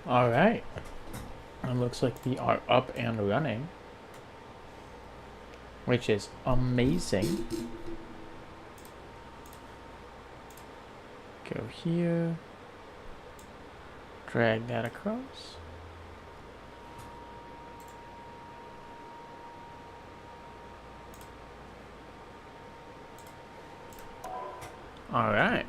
Alright. It looks like we are up and running, which is amazing. Go here. Drag that across. Alright.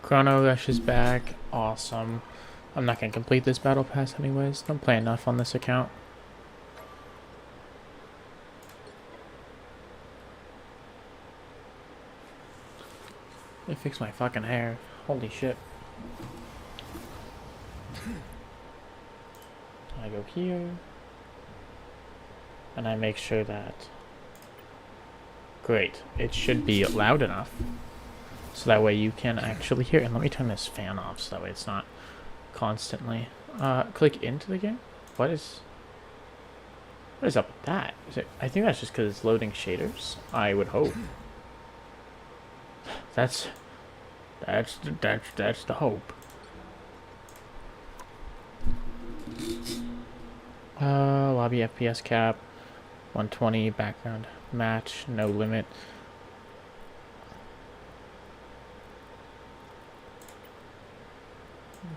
Chrono Rush is back. Awesome. I'm not going to complete this battle pass anyways. Don't play enough on this account. They fixed my fucking hair. Holy shit. I go here. And I make sure that... Great. It should be loud enough. So that way you can actually hear. And let me turn this fan off so that way it's not constantly. Click into the game? What is up with that? I think that's just because it's loading shaders. I would hope. That's the hope. Lobby FPS cap, 120 background match, no limit.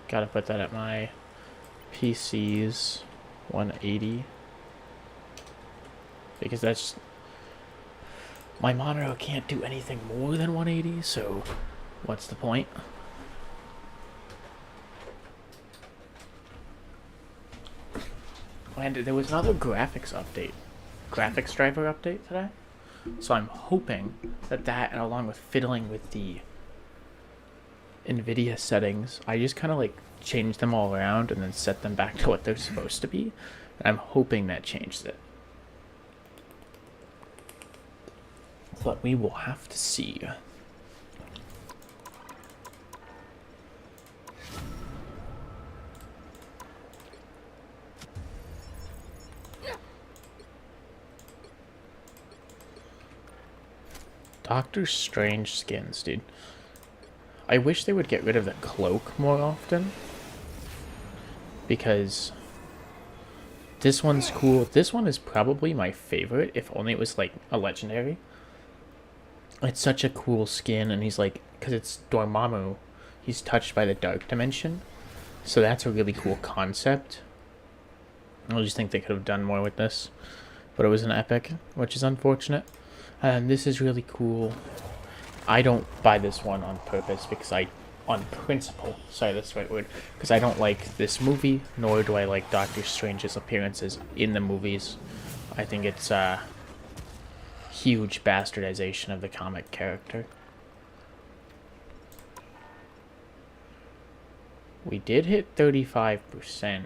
Gotta put that at my PC's 180 because that's my monitor can't do anything more than 180, so what's the point? And there was another graphics driver update today, so I'm hoping that and along with fiddling with the NVIDIA settings, I just kind of like change them all around and then set them back to what they're supposed to be, and I'm hoping that changed it. But we will have to see. Doctor Strange skins, dude. I wish they would get rid of the cloak more often. Because this one's cool. This one is probably my favorite, if only it was like a legendary. It's such a cool skin, and he's like, because it's Dormammu, he's touched by the dark dimension. So that's a really cool concept. I just think they could have done more with this. But it was an epic, which is unfortunate. And this is really cool. I don't buy this one on purpose because on principle, sorry, that's the right word, because I don't like this movie, nor do I like Doctor Strange's appearances in the movies. I think it's a huge bastardization of the comic character. We did hit 35%.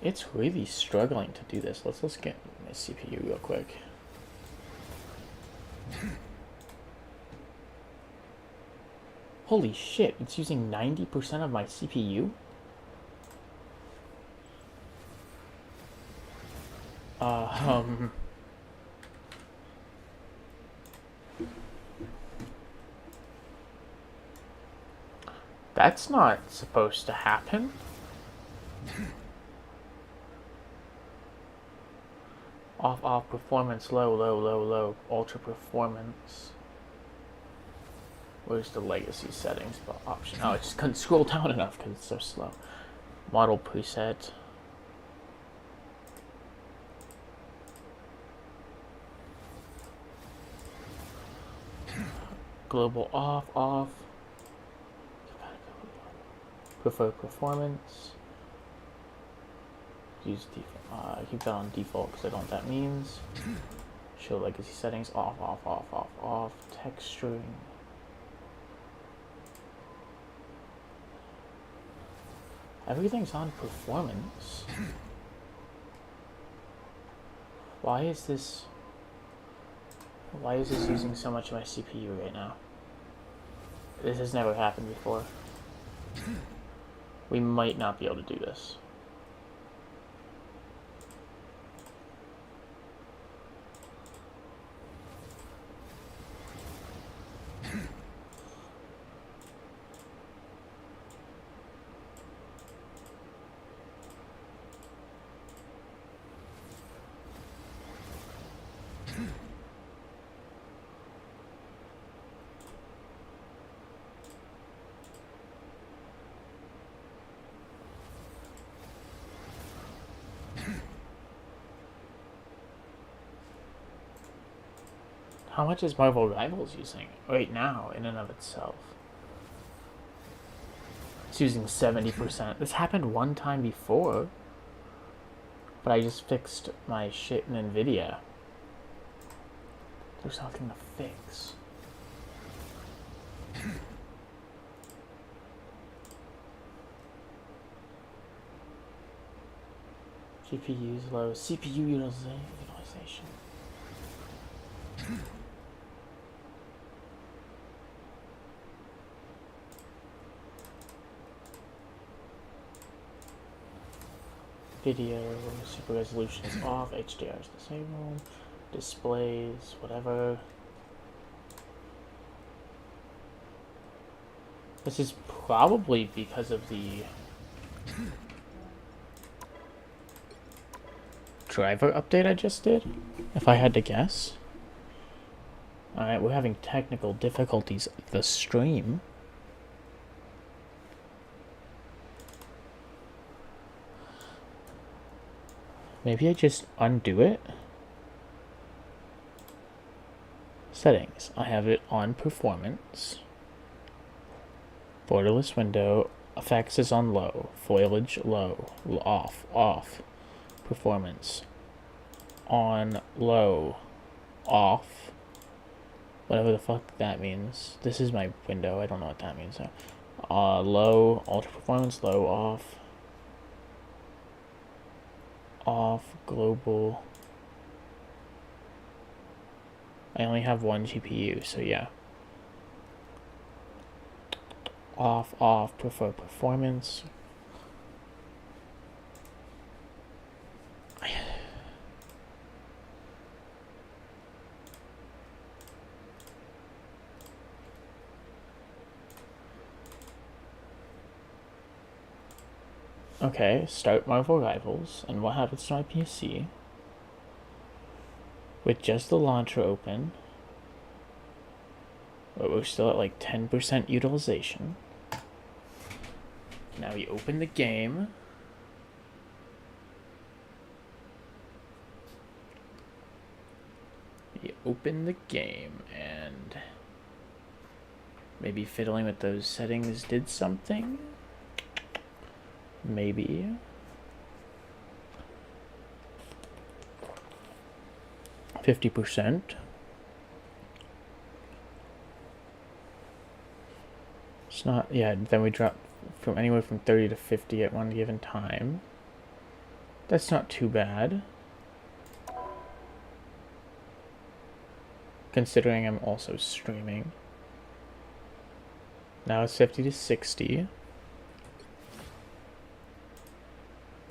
It's really struggling to do this. Let's get my CPU real quick. Holy shit, it's using 90% of my CPU? That's not supposed to happen. Off, performance, low, ultra performance. Where's the legacy settings option? Oh, I just couldn't scroll down enough because it's so slow. Model preset. Global off. Prefer performance. Use default. Keep that on default because I don't know what that means. Show legacy settings. Off, off, off, off, off. Texturing. Everything's on performance. Why is this using so much of my CPU right now? This has never happened before. We might not be able to do this. How much is Marvel Rivals using right now in and of itself? It's using 70%. This happened one time before, but I just fixed my shit in NVIDIA. There's nothing to fix. GPU's low. CPU utilization. Video, super resolution is off, HDR is disabled, displays, whatever. This is probably because of the driver update I just did, if I had to guess. Alright, we're having technical difficulties with the stream. Maybe I just undo it. Settings. I have it on performance. Borderless window. Effects is on low. Foliage low. Off. Off. Performance. On low. Off. Whatever the fuck that means. This is my window. I don't know what that means. Low. Ultra performance. Low. Off. Off, global. I only have one GPU, so yeah. Off, off, prefer performance. Okay, start Marvel Rivals, and what happens to my PC? With just the launcher open, but we're still at like 10% utilization. Now we open the game. We open the game, and maybe fiddling with those settings did something? Maybe. %. It's not, yeah, then we drop from anywhere from 30 to 50 at one given time. That's not too bad. Considering I'm also streaming. Now it's 50 to 60.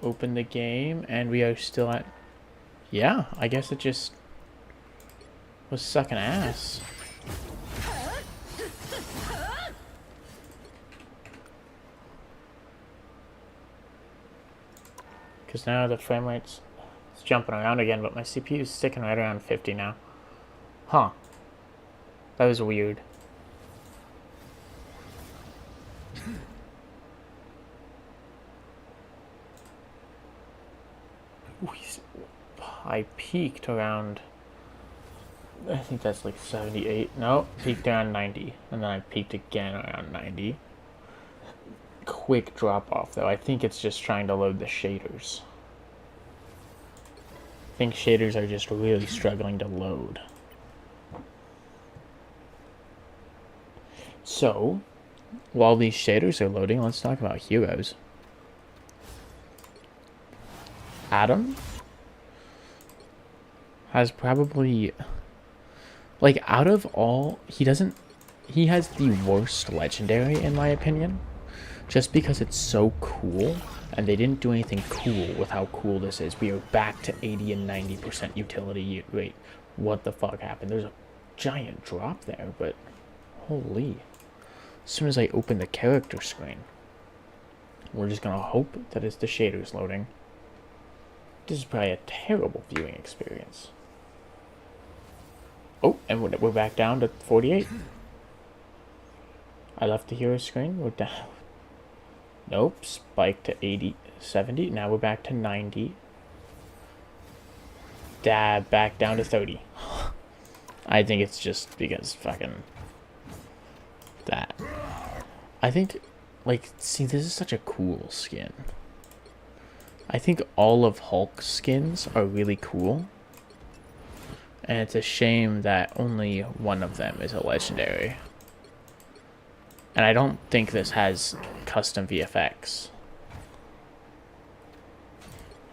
Open the game, and we are still at... Yeah, I guess it just was sucking ass. Because now the frame rate's jumping around again, but my CPU is sticking right around 50 now. Huh. That was weird. I peaked around, I think that's like 78. No, peaked around 90. And then I peaked again around 90. Quick drop off though. I think it's just trying to load the shaders. think shaders are just really struggling to load. So, while these shaders are loading, let's talk about heroes. Adam has probably, like, out of all, he has the worst legendary in my opinion, just because it's so cool, and they didn't do anything cool with how cool this is. We are back to 80 and 90% utility rate. What the fuck happened? There's a giant drop there, but holy. As soon as I open the character screen, we're just gonna hope that it's the shaders loading. This is probably a terrible viewing experience. Oh, and we're back down to 48. I left the hero screen. We're down. Nope, spiked to 80, 70. Now we're back to 90. Dab back down to 30. I think it's just because fucking that. I think, like, see, this is such a cool skin. I think all of Hulk's skins are really cool. And it's a shame that only one of them is a legendary. And I don't think this has custom VFX.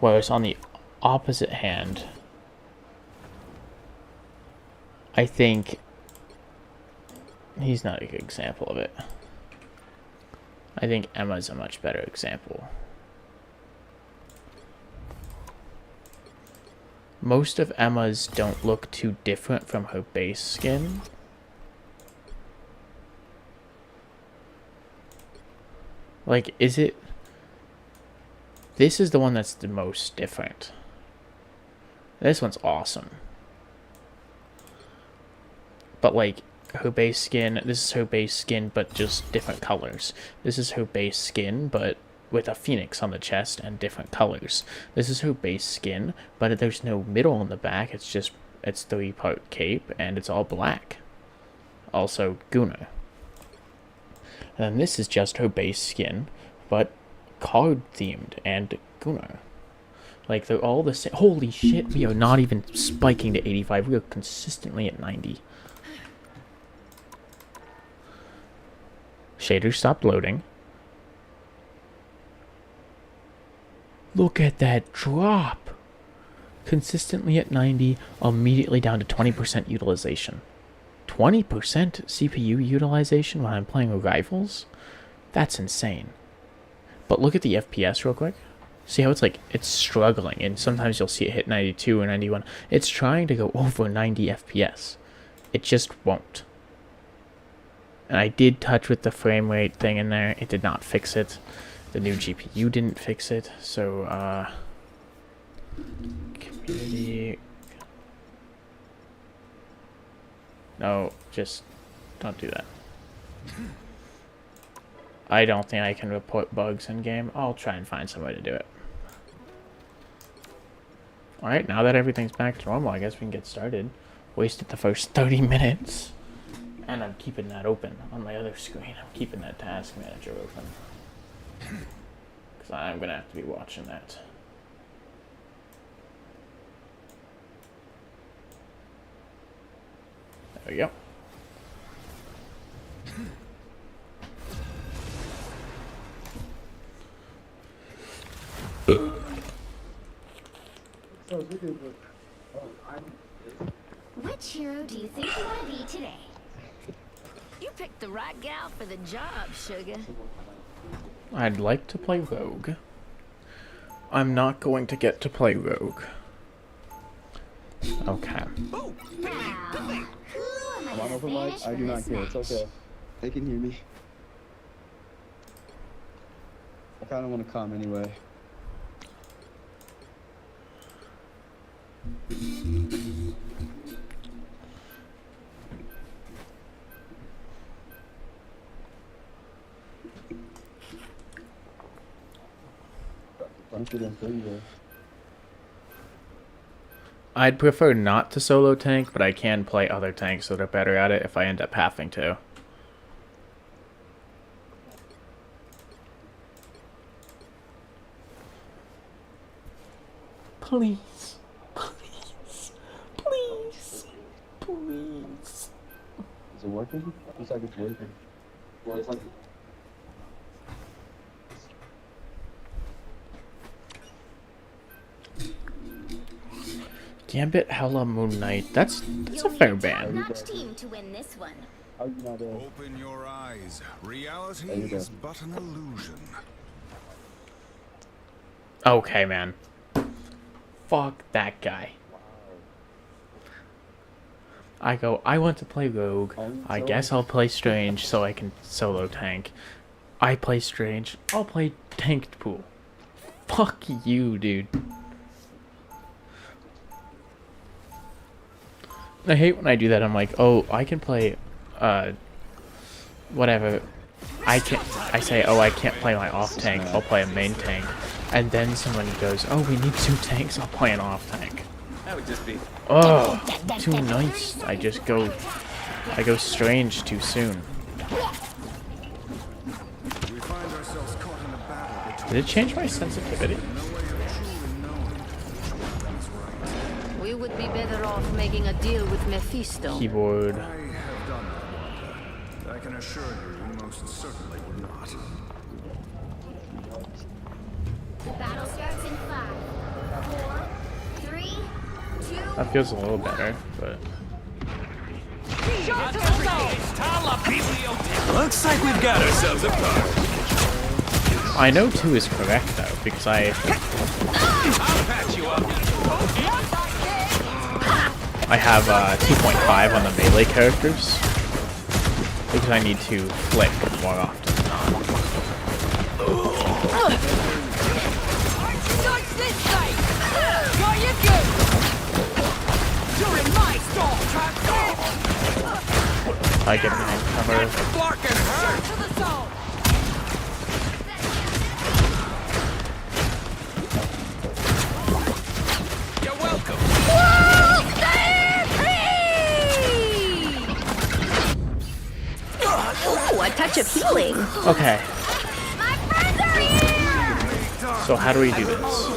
Whereas on the opposite hand, I think he's not a good example of it. I think Emma's a much better example. Most of Emma's don't look too different from her base skin. Like, is it... This is the one that's the most different. This one's awesome. But, like, her base skin... This is her base skin, but just different colors. This is her base skin, but with a phoenix on the chest and different colors. This is her base skin, but there's no middle in the back. It's just... It's 3-part cape, and it's all black. Also, Gunnar. And then this is just her base skin, but card-themed and Gunnar. Like, they're all the same. Holy shit, we are not even spiking to 85. We are consistently at 90. Shaders stopped loading. Look at that drop. Consistently at 90, immediately down to 20% utilization. 20% CPU utilization when I'm playing rivals? That's insane. But look at the FPS real quick. See how it's like, it's struggling, and sometimes you'll see it hit 92 or 91. It's trying to go over 90 FPS. It just won't. And I did touch with the frame rate thing in there. It did not fix it. The new GPU didn't fix it. So, community... No, just don't do that. I don't think I can report bugs in game. I'll try and find some way to do it. Alright, now that everything's back to normal, I guess we can get started. Wasted the first 30 minutes. And I'm keeping that open on my other screen. I'm keeping that task manager open. Because I'm going to have to be watching that. There we go. Which hero do you think you want to be today? You picked the right gal for the job, sugar. I'd like to play Rogue. I'm not going to get to play Rogue. Okay. Now, who am I I'm on to open banish mic. I from do not this care. It's match? okay. They can hear me. I kind of want to come anyway. I'd prefer not to solo tank, but I can play other tanks that are better at it if I end up having to. Please. Please. working? Looks like it's working. Well, it's like... Gambit, Hella, Moon Knight. That's a fair band. Top-notch team to win this one. How you not Open your eyes. Reality There you go. is but an illusion. Okay, man. Fuck that guy. I want to play Rogue. I guess I'll play Strange so I can solo tank. I play Strange. I'll play Tanked Pool. Fuck you, dude. I hate when I do that. I'm like, oh, I can play, whatever. I say, oh, I can't play my off tank. I'll play a main tank. And then somebody goes, oh, we need 2 tanks. I'll play an off tank. That would just be. Oh, too nice. I go Strange too soon. We find ourselves caught in a battle between Did it change my sensitivity? no way of truly knowing which one is right. We would be better off making a deal with Mephisto. Keyboard. I have done that, Wanda. I can assure you, you most certainly would not. Battle starts in 5, 4, 3, 2. That feels a little better, but Looks like we've got ourselves a party. I know 2 is correct though because I'll patch you up. I have 2.5 on the melee characters because I need to flick more often than not. Dodge this side! Got you good! You're in my storm trap! I get behind cover. Fucking hurt. To the zone! You're welcome. Ooh, a touch of healing. Okay, My friends are here! so how do we do this?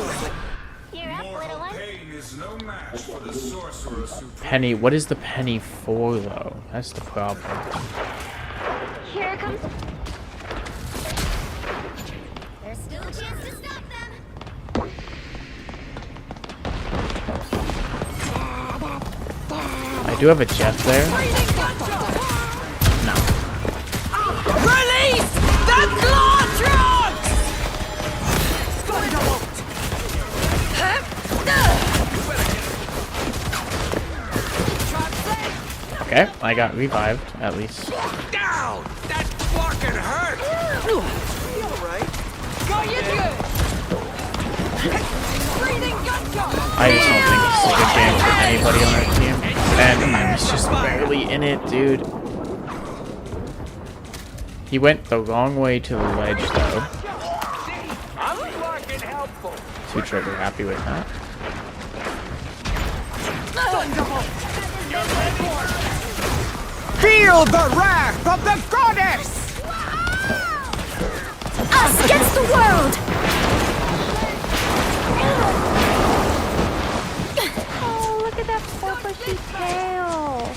You're up, little one. Pain is no match for the sorcerer supreme. Penny, what is the penny for though? That's the problem. Here it comes. There's still a chance to stop them. I do have a Jeff there. No. Release the Glotron! Okay, I got revived at least. Down. That fucking hurt. You alright? Got you good! Breathing gunshot! I just don't think this is a good game for anybody on our team. And I was just barely in it, dude. He went the wrong way to the ledge, though. I'm fucking helpful. 2 trigger happy with that. Feel the wrath of the goddess. Us against the world! Oh, look at that poor bushy tail.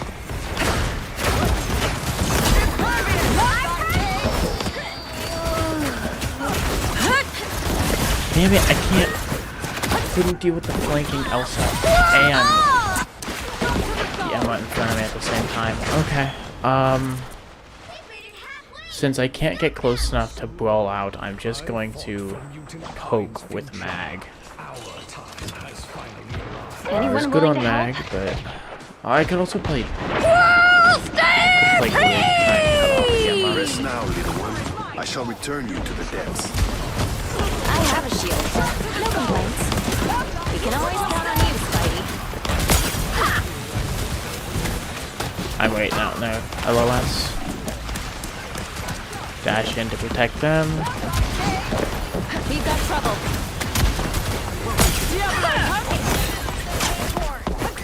Damn it, I can't. I couldn't deal with the flanking Elsa and the Emma in front of me at the same time. Okay, since I can't get close enough to brawl out, I'm just going to poke with Mag. I was good on Mag, but I could also play. Play Groot, try and cut off the Emma. Rest now, little one. I shall return you to the depths. I have a shield. No complaints. We can always count on you, Spidey. I'm waiting out there. LOS. Dash in to protect them. We've got trouble.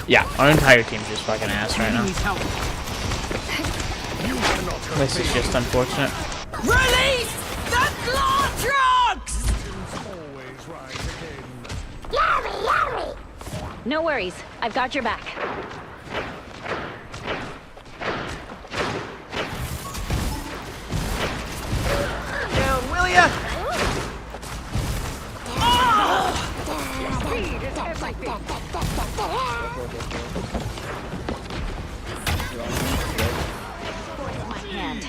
Yeah, our entire team's just fucking ass right now. This is just unfortunate. Release the Glotron! No worries. I've got your back. everything. My hand.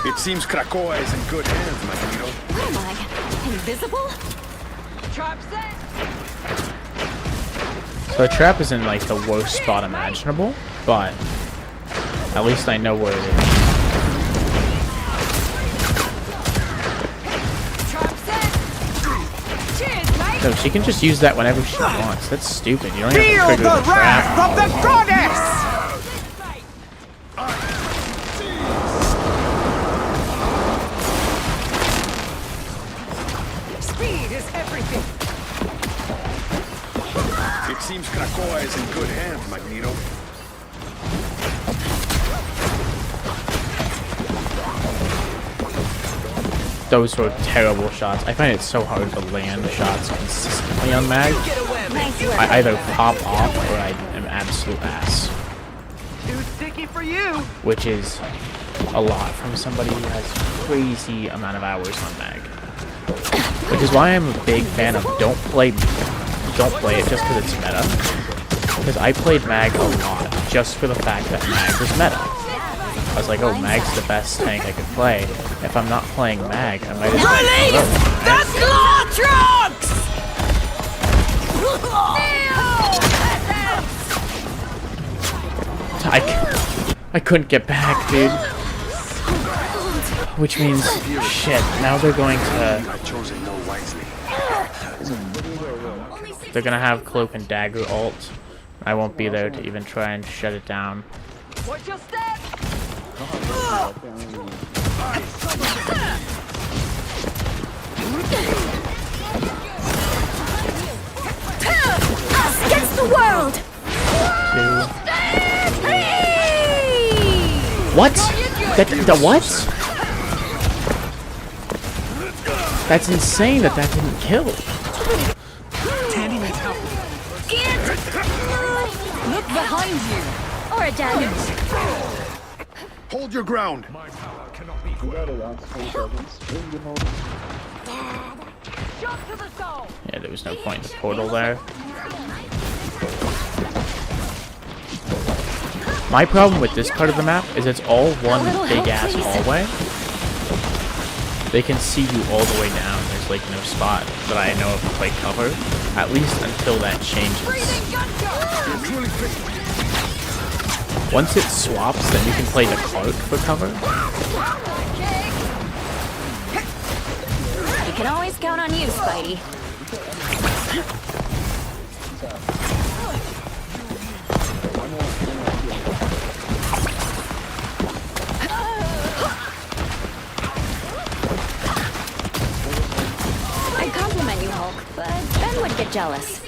It seems Krakoa is in good hands, Magneto. What am I? Invisible? Trap set. So the trap is in like the worst spot imaginable, but at least I know where it is. Trap set. Cheers, mate. So she can just use that whenever she wants. That's stupid. You don't have to Feel trigger the the wrath trap. of the goddess! Speed is everything. It seems Krakoa is in good hands, Magneto. Those were terrible shots. I find it so hard to land shots consistently on mag. Nice work. I either pop off or I am absolute ass. Too sticky for you! Which is a lot from somebody who has crazy amount of hours on mag. Which is why I'm a big fan of don't play it just because it's meta. Because I played mag a lot just for the fact that mag was meta. I was like, oh, mag's the best tank I could play. If I'm not playing mag, I might as well. Release the claw trunks! I couldn't get back, dude. Which means, shit, now they're going to... I chose it no wisely. They're gonna have Cloak and Dagger ult. I won't be there to even try and shut it down. Watch your step! Us against the world! What? The what? That's insane that didn't kill. Look behind you! Or a dagger. Hold your ground. You got it on 20 seconds. Bring them over. Shot to the soul! Yeah, there was no point in the portal there. My problem with this part of the map is it's all one big ass hallway. They can see you all the way down. There's like no spot that I know of to play cover. At least until that changes. Once it swaps, then you can play the Clark for cover. You can always count on you, Spidey. I compliment you, Hulk, but Ben would get jealous.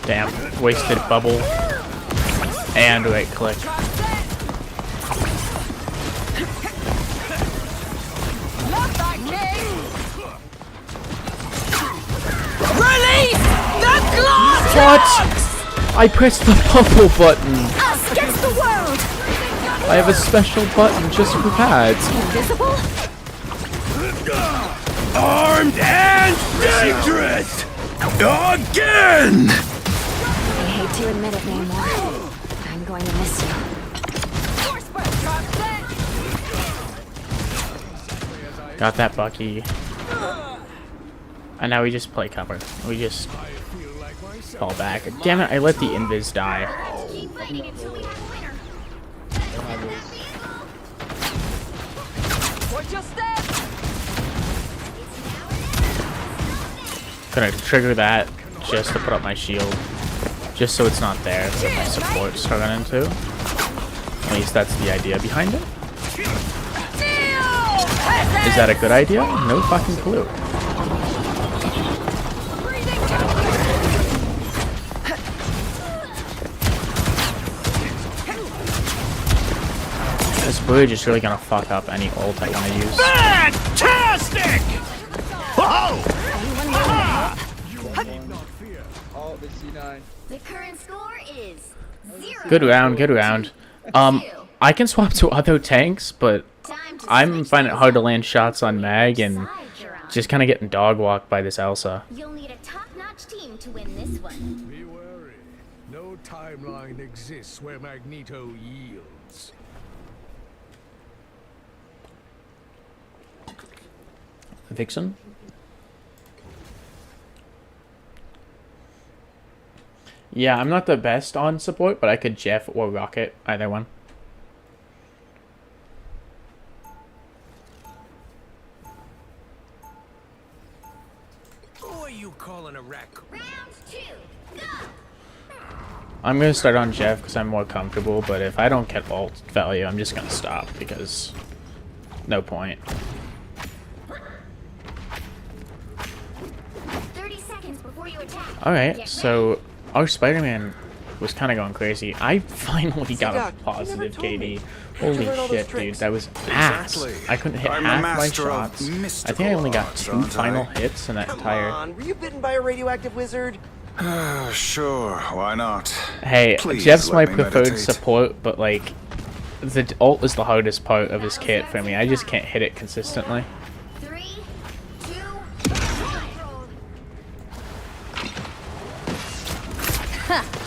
Damn, wasted bubble and right click. Release the claw! What? I pressed the bubble button. Us against the world! I have a special button just for pads. Invisible? Armed and dangerous! Again! I hate to admit it, Namor. I'm going to miss you. Got that, Bucky. And now we just play cover. We just fall back. Damn it, I let the invis die. Gonna trigger that just to put up my shield. Just so it's not there for my supports to run into. At least that's the idea behind it. Is that a good idea? No fucking clue. This bridge is really gonna fuck up any ult I wanna use. Fantastic! Oh! 9. The current score is 0. Good round, good round. I can swap to other tanks, but Time to I'm switch finding it things hard to up. land shots on Mag and Side you're on. just kind of getting dog walked by this Elsa. You'll need a top-notch team to win this one. Be wary. No timeline exists where Magneto yields. Vixen? Yeah, I'm not the best on support, but I could Jeff or Rocket, either one. Who are you calling a raccoon? Round 2, go! I'm going to start on Jeff because I'm more comfortable, but if I don't get ult value, I'm just going to stop because no point. 30 seconds before you attack. Alright, Get so our Spider-Man was kind of going crazy. I finally got a positive KD. Holy shit, dude. That was ass. Exactly. I couldn't hit I'm a half my master of shots. I mystical think I only got arts, 2 aren't I? final hits in that entire... Were you bitten by a radioactive wizard? Sure, why not? Hey, Please Jeff's let my me preferred meditate. support, but like, the ult is the hardest part of his kit for me. I just can't hit it consistently. 3, 2, 1.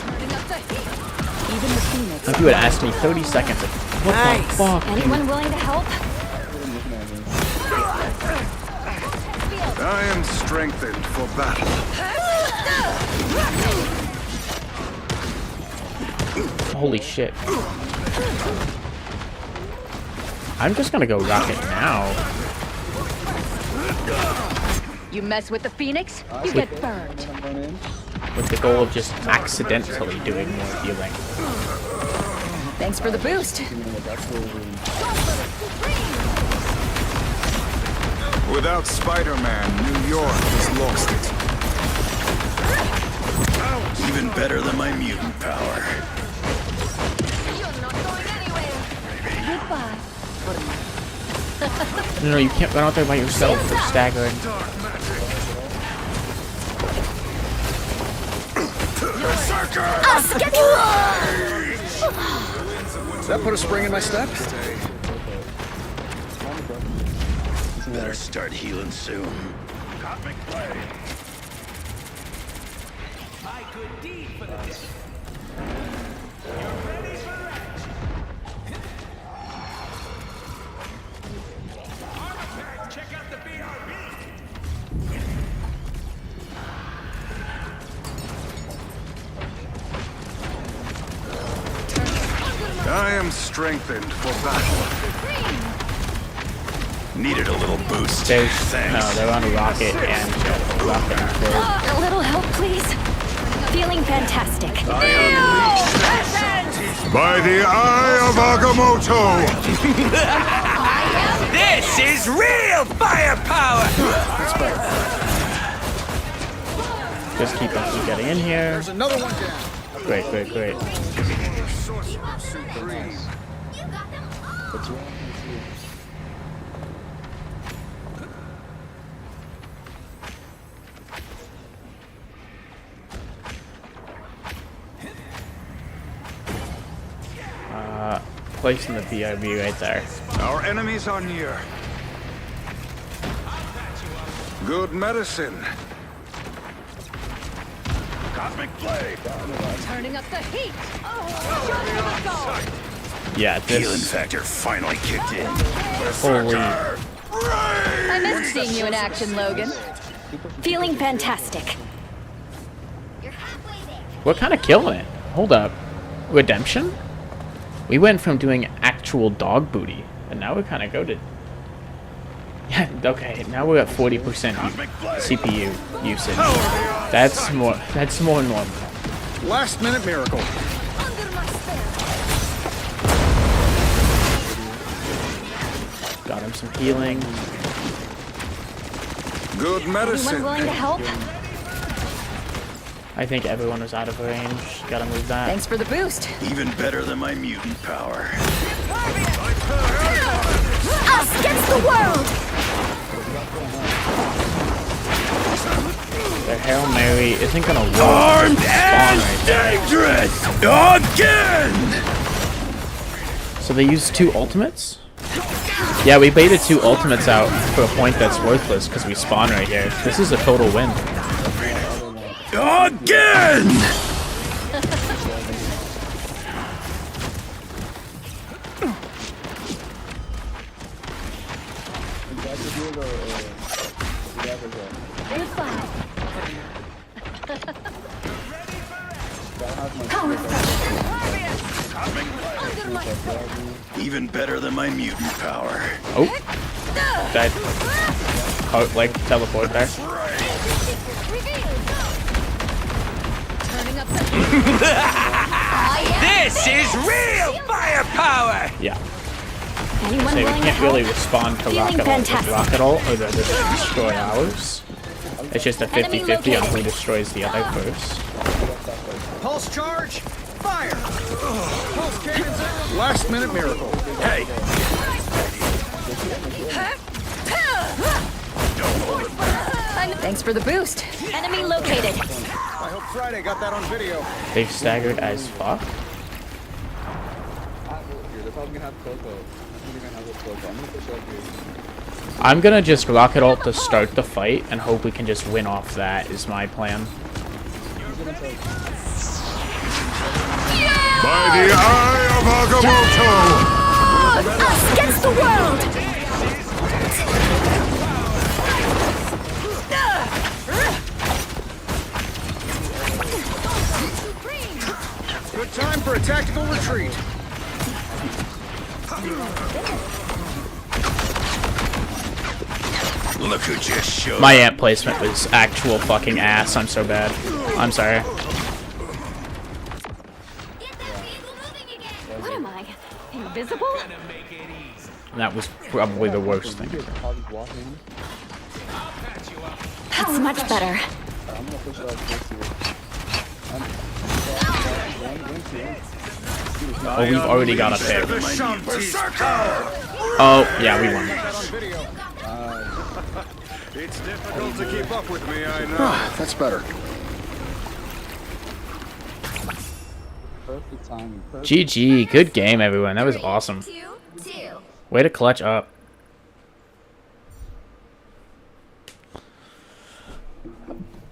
Turning up the heat. Even the Phoenix. If you had asked me 30 seconds, like, what Nice. the fuck? Anyone willing to help? I am strengthened for battle. Holy shit. I'm just gonna go Rocket now. You mess with the Phoenix, you get burned. With the goal of just accidentally doing more healing. Thanks for the boost. Without Spider-Man, New York has lost it. Even better than my mutant power. You're not going anywhere. Goodbye. No, you can't run out there by yourself. You're staggering. Does that put a spring in my step? Better start healing soon. I am strengthened for battle. Needed a little boost. There's, Thanks. no, they're on Rocket and Jeff. Rocket and Ford. A little help, please. Feeling fantastic. By the eye of Agamotto! This is real firepower! Just keep getting in here. There's another one down. Great, great, great. Sorcerer Supreme. You got them all. What's wrong? Placing the PIB right there. Our enemies are near. Good medicine. Cosmic blade. Turning up the heat. Oh, Yeah, Healing this... factor finally kicked in. Holy... I missed seeing you in action, Logan. Feeling fantastic. You're halfway there. We're kind of killing it. Hold up. Redemption? We went from doing actual dog booty, and now we're kind of goated. Yeah, okay, now we're at 40% CPU usage. That's more normal. Last minute miracle. Under my spell. Got him some healing. Good Anyone medicine. willing to help? I think everyone was out of range. Gotta move that. Thanks for the boost. Even better than my mutant power. Us against the world. The Hail Mary isn't gonna work. Armed Spawn and right there. dangerous again. So they used 2 ultimates? Yeah, we baited 2 ultimates out for a point that's worthless because we spawn right here. This is a total win. Again. Even better than my mutant power. Oh. That heart like teleport there. This is real firepower. Yeah. Anyone Say we willing to can't really help? respond to Feeling rocket ult with fantastic. rocket ult or they're just destroy ours. It's just a 50-50 on who destroys the other first. Pulse charge. Fire. Pulse cannons out. Last minute miracle. Hey, Thanks for the boost. Enemy located. I hope Friday got that on video. They've staggered as fuck. Here, they're probably gonna have Coco. I'm gonna have a Coco. I'm gonna push up here. I'm gonna just rocket ult to start the fight and hope we can just win off that is my plan. By the eye of Agamotto! Us against the world! Good time for a tactical retreat. look who just showed. My amp placement was actual fucking ass. I'm so bad. I'm sorry. What am I? Invisible? That was probably the worst thing. Hobby's walking. That's much better. I'm gonna push up this here. Oh, we've already got a pick. Berserker. Oh, yeah, we won. That on video. It's difficult to keep up with me, I know. That's better. Perfect timing. Perfect. GG. Good game, everyone. That was awesome. 2-2. Way to clutch up.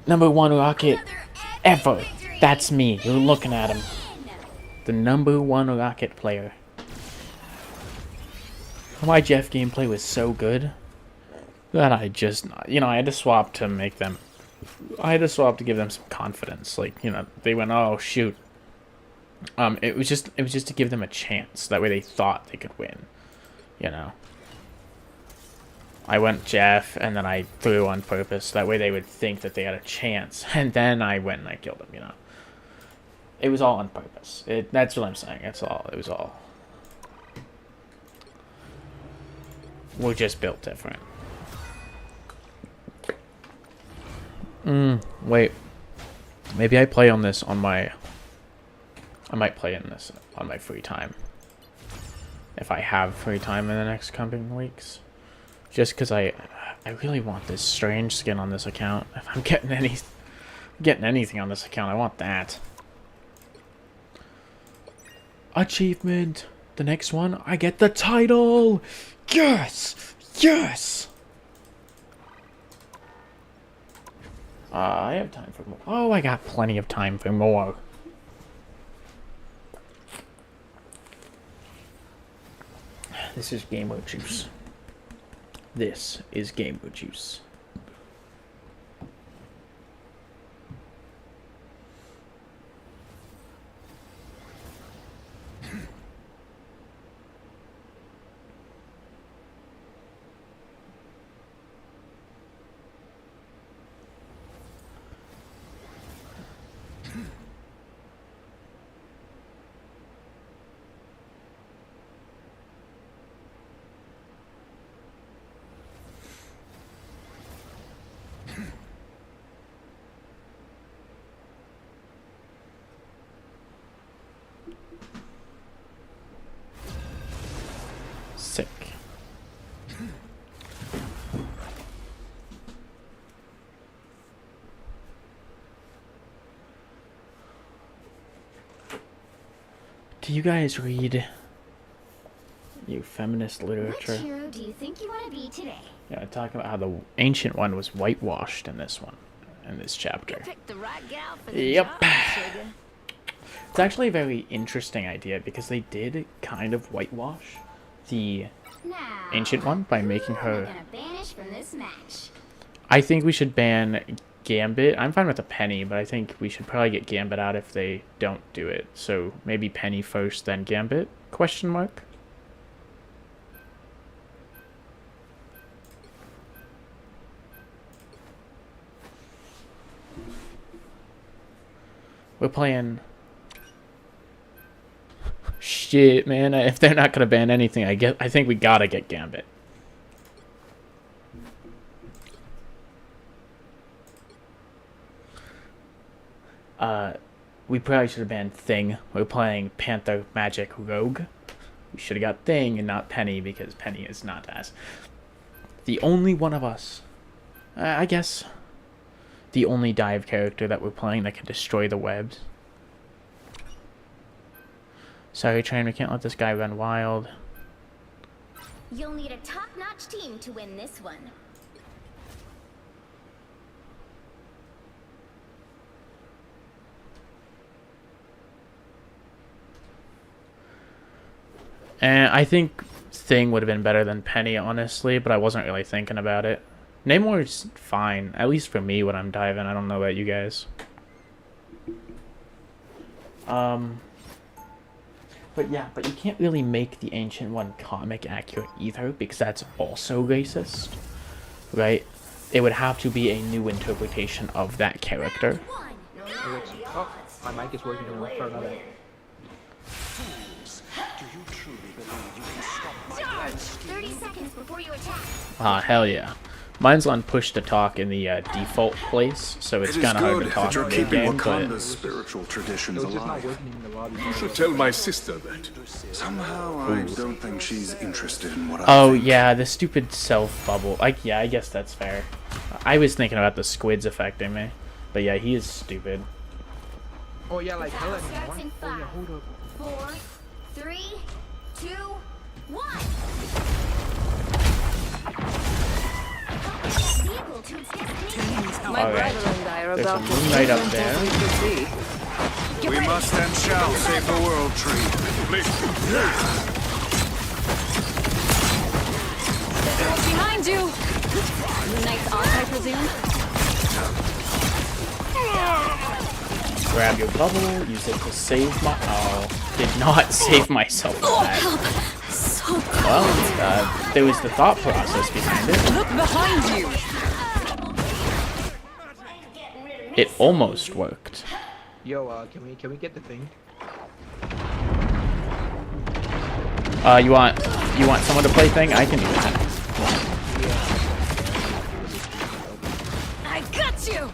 #1 rocket ever. That's me. You're looking at him. The #1 rocket player. My Jeff gameplay was so good that I just, I had to swap to make them. I had to swap to give them some confidence. Like, they went, oh shoot. It was just to give them a chance. That way they thought they could win. I went Jeff and then I threw on purpose. That way they would think that they had a chance. And then I went and I killed them, It was all on purpose. That's what I'm saying. That's all. It was all. We're just built different. Wait. Maybe I play on this on my... I might play in this on my free time. If I have free time in the next coming weeks. Just because I really want this strange skin on this account. If I'm getting anything on this account, I want that. Achievement. The next one, I get the title. Yes! Yes! I have time for more. Oh, I got plenty of time for more. This is gamer juice. This is gamer juice. Sick. Do you guys read, you feminist Which literature? hero do you think you want to be today? Yeah, talking about how the ancient one was whitewashed in this one, in this You chapter. picked the right gal for the Yep. job, sugar. It's actually a very interesting idea because they did kind of whitewash the Now, ancient one by who making am I her. gonna banish from this match? I think we should ban Gambit. I'm fine with a Penny, but I think we should probably get Gambit out if they don't do it. So maybe Penny first, then Gambit? Question mark. We're playing. Shit, man. If they're not gonna ban anything, I think we gotta get Gambit. We probably should have banned Thing. We're playing Panther Magic Rogue. We should have got Thing and not Penny because Penny is not as the only one of us. I guess the only dive character that we're playing that can destroy the webs. Sorry, Train, we can't let this guy run wild. You'll need a top-notch team to win this one. And I think Thing would have been better than Penny, honestly, but I wasn't really thinking about it. Namor's fine, at least for me when I'm diving. I don't know about you guys. But yeah, but you can't really make the Ancient One comic accurate either, because that's also racist, right? It would have to be a new interpretation of that character. Oh, my mic is working for another. Charge! 30 seconds before you attack. Ah, hell yeah. Mine's on push to talk in the default place, so it's It is kind of hard good to talk that you're in keeping game, Wakanda's but spiritual traditions It was just not alive. working in the lobby. You should tell my sister that. Somehow, I don't think she's interested in what I oh think. yeah, the stupid self bubble. Like, yeah, I guess that's fair. I was thinking about the squids affecting me, but yeah, he is stupid. Oh yeah, like Helen. Starts in Oh yeah, hold up. 4, 3, 2, 1. Vehicle to its destination. My Alright. brother and I are There's a about to moon right up jump there. into the sea. Get We ready. must and shall save the world, Tree. Behind you! Nice arc, I presume? Grab your bubble, use it to save my. Oh, did not save myself with that. So Well, there was the thought process behind it. look behind you! It almost worked. Yo, can we get the thing? You want someone to play Thing? I can do that. I got you!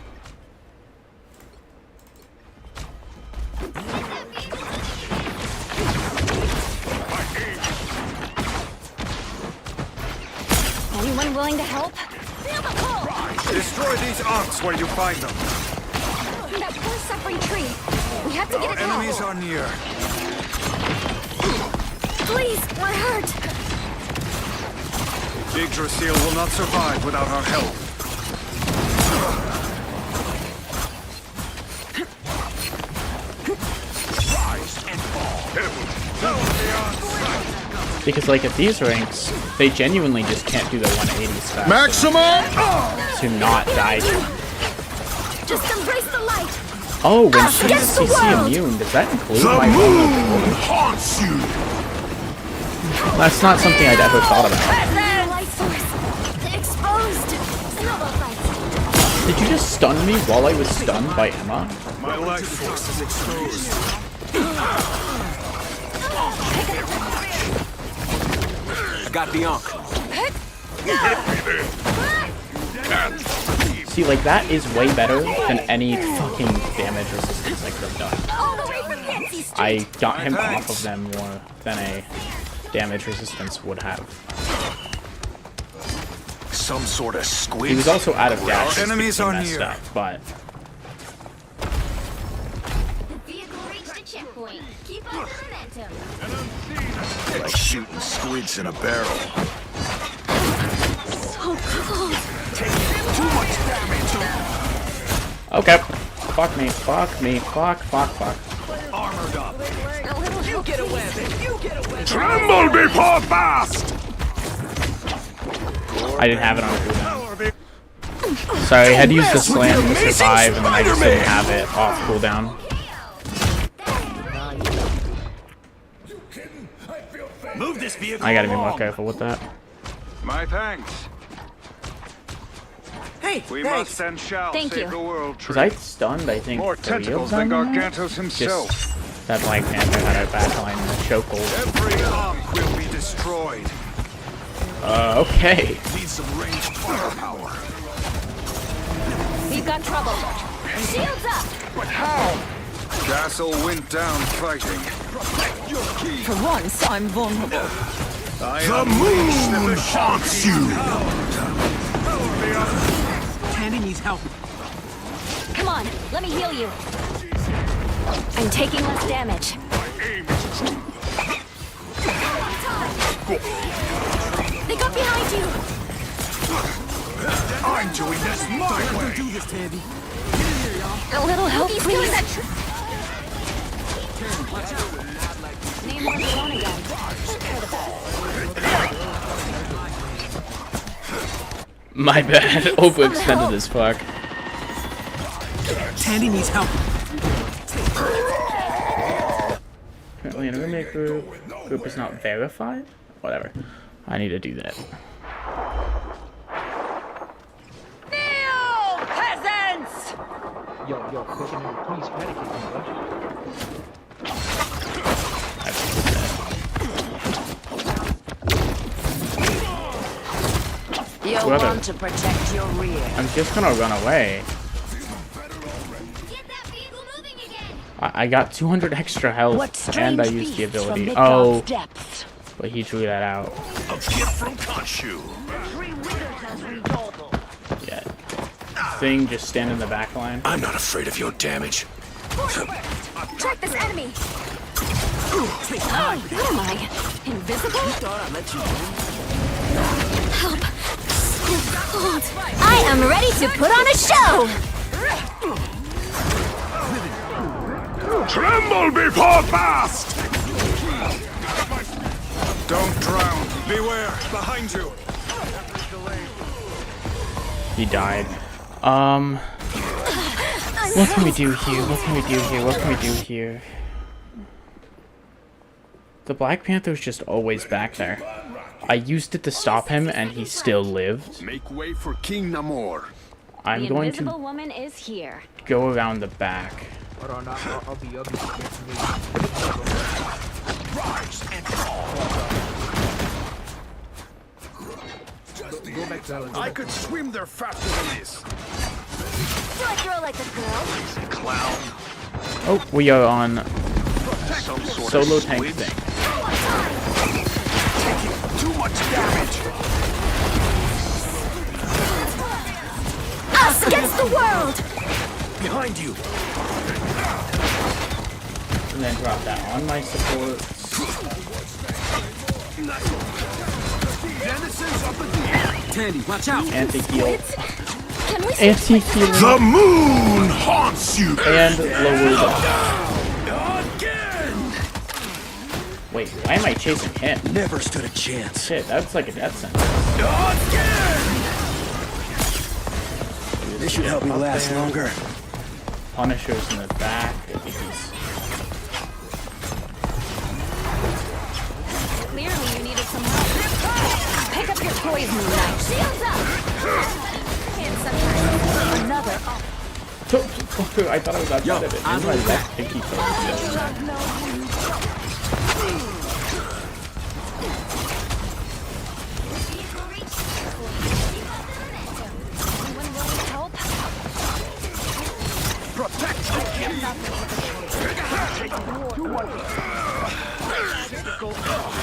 Anyone willing to help? Feel the pull! Destroy these arcs where you find them. That poor suffering tree! We have to get Our it enemies help! are near. Please, we're hurt! Yggdrasil will not survive without our help. Because like at these ranks, they genuinely just can't do the 180 stuff. Maximum! To not die. Just embrace the light! Oh, when she's Against the CC world! immune, does that include The my moon vulnerability? haunts you! That's not something I'd ever thought about. The light source! Exposed! Snowball fight! Did you just stun me while I was stunned by Emma? My life force is exposed. Got the unk. See, like, that is way better than any fucking damage resistance I could have done. All the way from Fancy Street! I got him off of them more than a damage resistance would have. Some sort of squid. He was also out of dash. Our enemies so are messed near. up, but The vehicle reached a checkpoint. Keep Like shooting squids in a barrel. So cold. Too much damage. Okay. Fuck me. Fuck me. Fuck. Armored up. You get away, you get away. Tremble before fast. I didn't have it on cooldown. Sorry, I had to use the slam to survive, and then I just didn't have it off cooldown. Move this vehicle. I gotta be more careful with that. My thanks. Hey, We thanks. must and shall Thank save you. the world. Because I stunned, I think, More 3 of tentacles them. than Gargantos himself. Just that Black Panther had a backline and a chokehold. Every arm will be destroyed. Okay. Need some ranged firepower. We've got trouble. Shields up. But how? Castle went down fighting. For once, I'm vulnerable. The moon haunts you. Tandy needs help. Come on, let me heal you. I'm taking less damage. They got behind you. I'm doing this my way. Do this, Tandy. A little help, please. Name one alone again. My bad. Overextended as fuck. Tandy needs help. Currently in a roommate group. Group is not verified? Whatever. I need to do that. Kneel, peasants! Yo, please medicate me, bro. You'll Whoever. want to protect your rear. I'm just gonna run away. Get that vehicle moving again. I got 200 extra health, What strange and I used the beasts from ability. Midgard's Oh, depths. but he drew that out. A gift from Khonshu. Yeah. Thing just stand in the back line. I'm not afraid of your damage. Track this enemy. Oh, what am I? Invisible? Help. So cold. I am ready to put on a show. Tremble before fast. Don't drown. Beware. Behind you. He died. What can we do here? What can we do here? What can we do here? The Black Panther's just always back there. I used it to stop him, and he still lived. Make way for King Namor. I'm going to woman is here. go around the back. Hold on, I'll be Rise and fall. Go back to Ellen. I could swim there faster than this. Do I throw like a girl? Clown. Oh, we are on Some sort solo of tank squid. thing. Taking too much damage. Us against the world! Behind you. And then drop that on my supports. Denizens of the deep. Tandy, watch out! Anti-heal. Can we Anti-healing. The moon haunts you. And lowered. Again. Wait, why am I chasing him? Never stood a chance. Shit, that's like a death sentence. Again. This should help me last longer. Punisher's in the back. I think he's... Clearly you needed some help. Pick up your poison knife. Shields up! And sometimes another. I thought I was outside of it. Maybe my left pinky toe was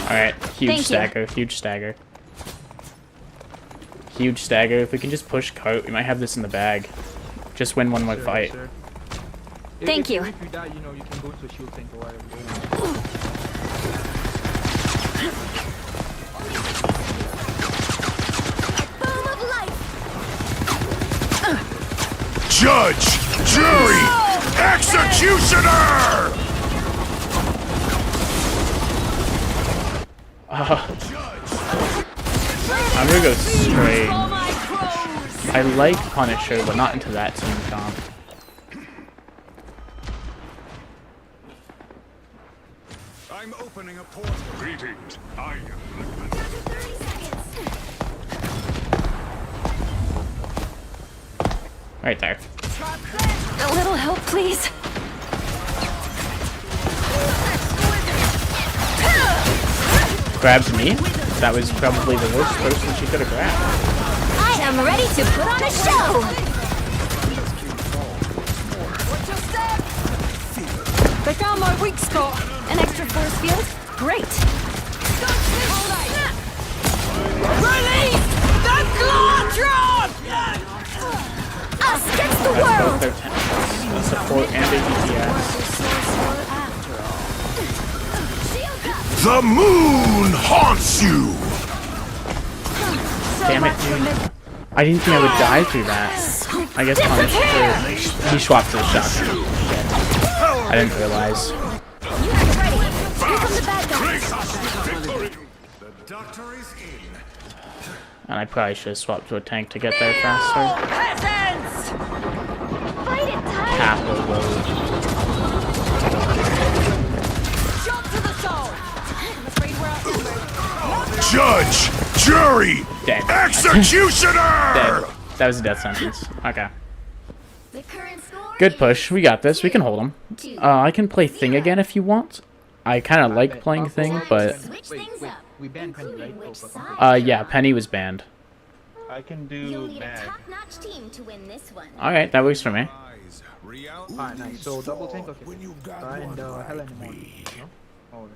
Alright, huge stagger, huge stagger. Huge stagger. If we can just push cart, we might have this in the bag. Just win one more fight. Sure. Thank you. If you die, you know, you can go to a shield tank or whatever. Judge, jury, executioner! I'm gonna go straight. I like Punisher, but not into that team comp. I'm opening a portal. Greetings. I am. Right there. A little help, please. Grabs me? That was probably the worst person she could have grabbed. I am ready to put on a show. They found my weak spot. An extra force field? Great. Release the Glotron! Us against the That's both world. their tentacles. A support and a DPS. The moon haunts you! Damn it, dude. I didn't think I would die through that. I guess Punisher. He swapped to the shotgun. I didn't realize. You have it ready. Here come the bad guys. The doctor is in. And I probably should have swapped to a tank to get there faster. Peasants! Fight it, Ty. Half of load. Shot to the soul! I'm afraid we're outnumbered. Judge, jury, Dead. executioner! Dead. That was a death sentence. Okay. The current score Good push. We got this. We can hold him. I can play Thing again if you want. I kind of like playing Thing, but Switch things up. We banned Penny, right? Including which Oh, side. yeah, Penny was banned. I can You'll do need a mag. top-notch team to win this one. All right, that works for me. Eyes. Reality. Alright, nice. So double tank, okay. And hell in the morning. No? Oh, okay.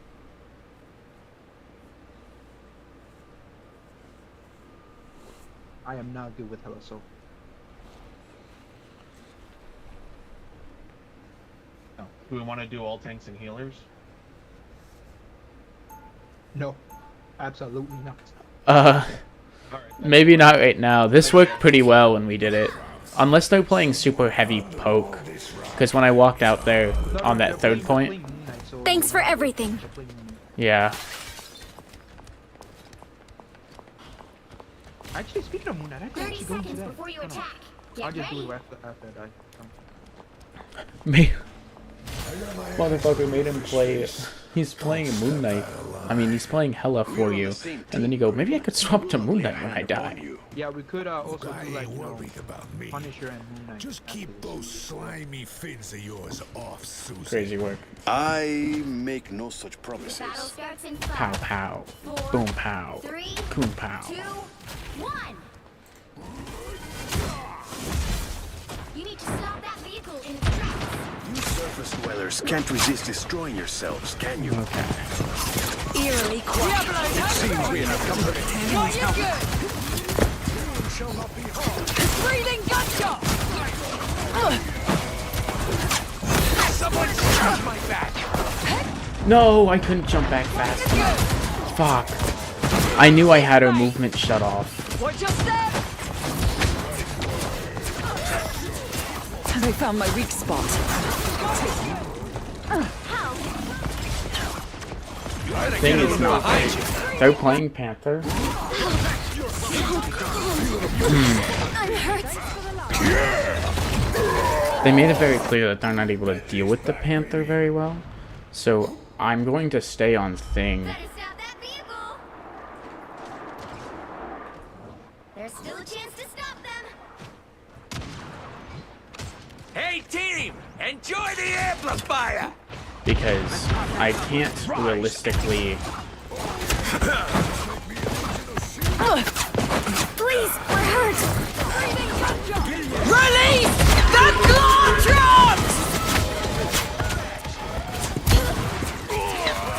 I am not good with Hella, so. Do we want to do all tanks and healers? No. Absolutely not. Maybe not right now. This worked pretty well when we did it. Unless they're playing super heavy poke. Because when I walked out there on that third point, Thanks for everything. yeah. Actually, speaking of Moon Knight, I could 30 actually go into seconds that. before you No, no. attack. I'll Get just do ready. it after that. Me. Motherfucker made him play. He's playing Moon Knight. I mean, he's playing Hella for you. And then you go, maybe I could swap to Moon Knight when I die. Yeah, we could also do like, you know, about me. Punisher and Moon Knight. Just keep those slimy fins of yours off, Susan. Crazy work. I make no such Battle promises. starts in Pow 5, pow. 4, Boom pow. 3, Coon pow. 2, 1. You need to stop that vehicle in its tracks. You surface dwellers can't resist destroying yourselves, can you? Okay. Eerily quiet. Seems we have come to the end. Got you good! Shall not be hard. Breathing gunshot! Someone touch my back. No, I couldn't jump back fast enough. Fuck. I knew I had her movement shut off. Watch your step! They found my weak spot. Thing is not. They're playing Panther. I'm hurt. They made it very clear that they're not able to deal with the Panther very well. So I'm going to stay on Thing. Try to stop that vehicle. There's still a chance to stop them. Hey, team! Enjoy the amplifier! Because I can't realistically. Please, we're hurt. Release the Glotron!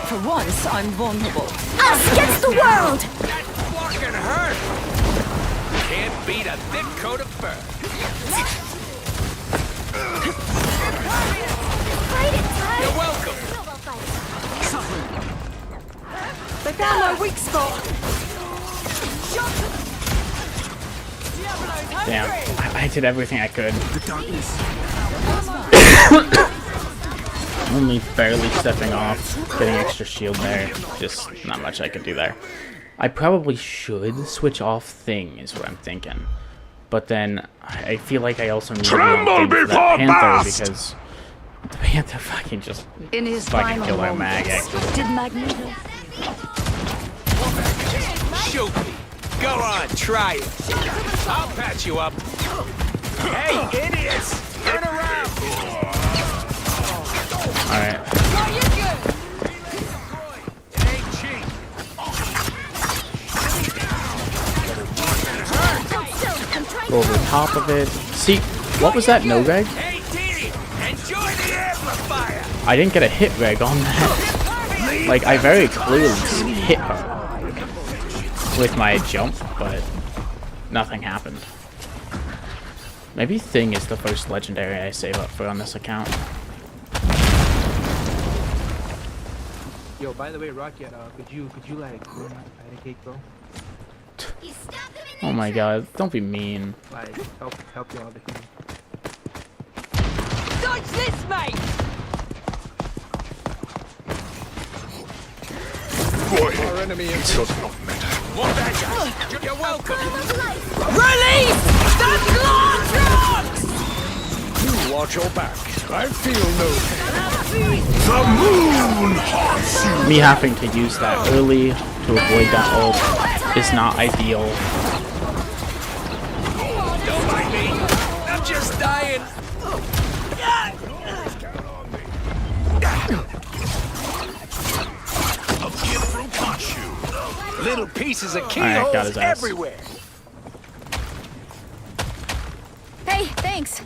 For once, I'm vulnerable. Us against the world. That fucking hurt! Can't beat a thick coat of fur. Fight it, Ty. You're welcome. Snowball fight. They found my weak spot. Damn, I did everything I could. Only barely stepping off, getting extra shield there. Just not much I could do there. I probably should switch off Thing, is what I'm thinking. But then I feel like I also need to be on Thing for that Panther because the Panther fucking just In his fucking final killed our mag. moments, Actually, did Magneto Shoot me. Go on, try it. I'll patch you up. Hey, idiots! Turn around! all right. It ain't cheap. Go over the top of it. See, what was that no reg? Hey, Dee, enjoy the amplifier. I didn't get a hit reg on that. Like, I very clearly hit her with my jump, but nothing happened. Maybe Thing is the first legendary I save up for on this account. Yo, by the way, Rocket, could you like cake, bro? Oh my god, don't be mean. Like help you out the game. dodge this, mate? Our enemy in More bad guys. You're welcome. Release the Glortrons! You watch your back. I feel no pain. The moon haunts you. Me having to use that early to avoid that ult is not ideal. Don't mind me. I'm just dying. A gift from Khonshu. Little pieces of Alright, got keyholes his ass. everywhere. Hey, thanks.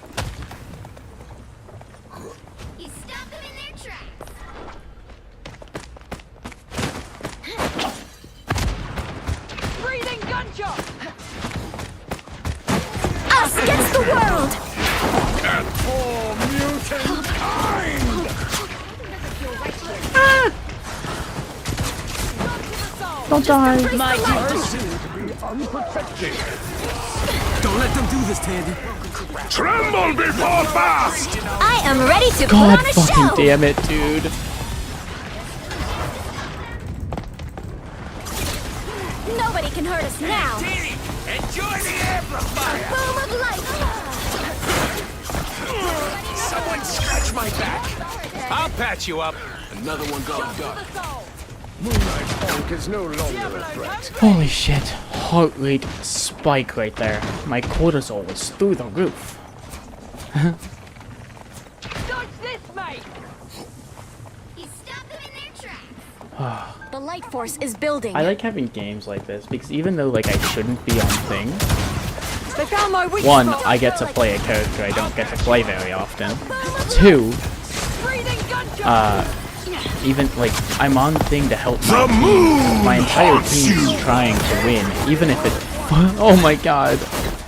You stopped them in their tracks. Breathing gunshot! Us against the world! For mutant kind. Don't die. My duty. Unprotected. Don't let them do this, Tandy. Tremble before fast. I am ready to God put on a fucking show! damn it, dude. Nobody can hurt us now! Dee, enjoy the amplifier. Boom of light! Someone scratch my back. I'll patch you up. Another one gone dark. Moonlight Funk is no longer a threat. Holy shit. Heart rate spike right there. My cortisol was through the roof. Dodge this, mate! You stopped them in their tracks. The light force is building. I like having games like this because even though like I shouldn't be on Thing, They found my weak one, spot. I get to play a character I don't get to play very often. Two, Breathing gunshot! even like I'm on Thing to help The my team. moon My entire haunts team is you. trying to win, even if it. Oh my god!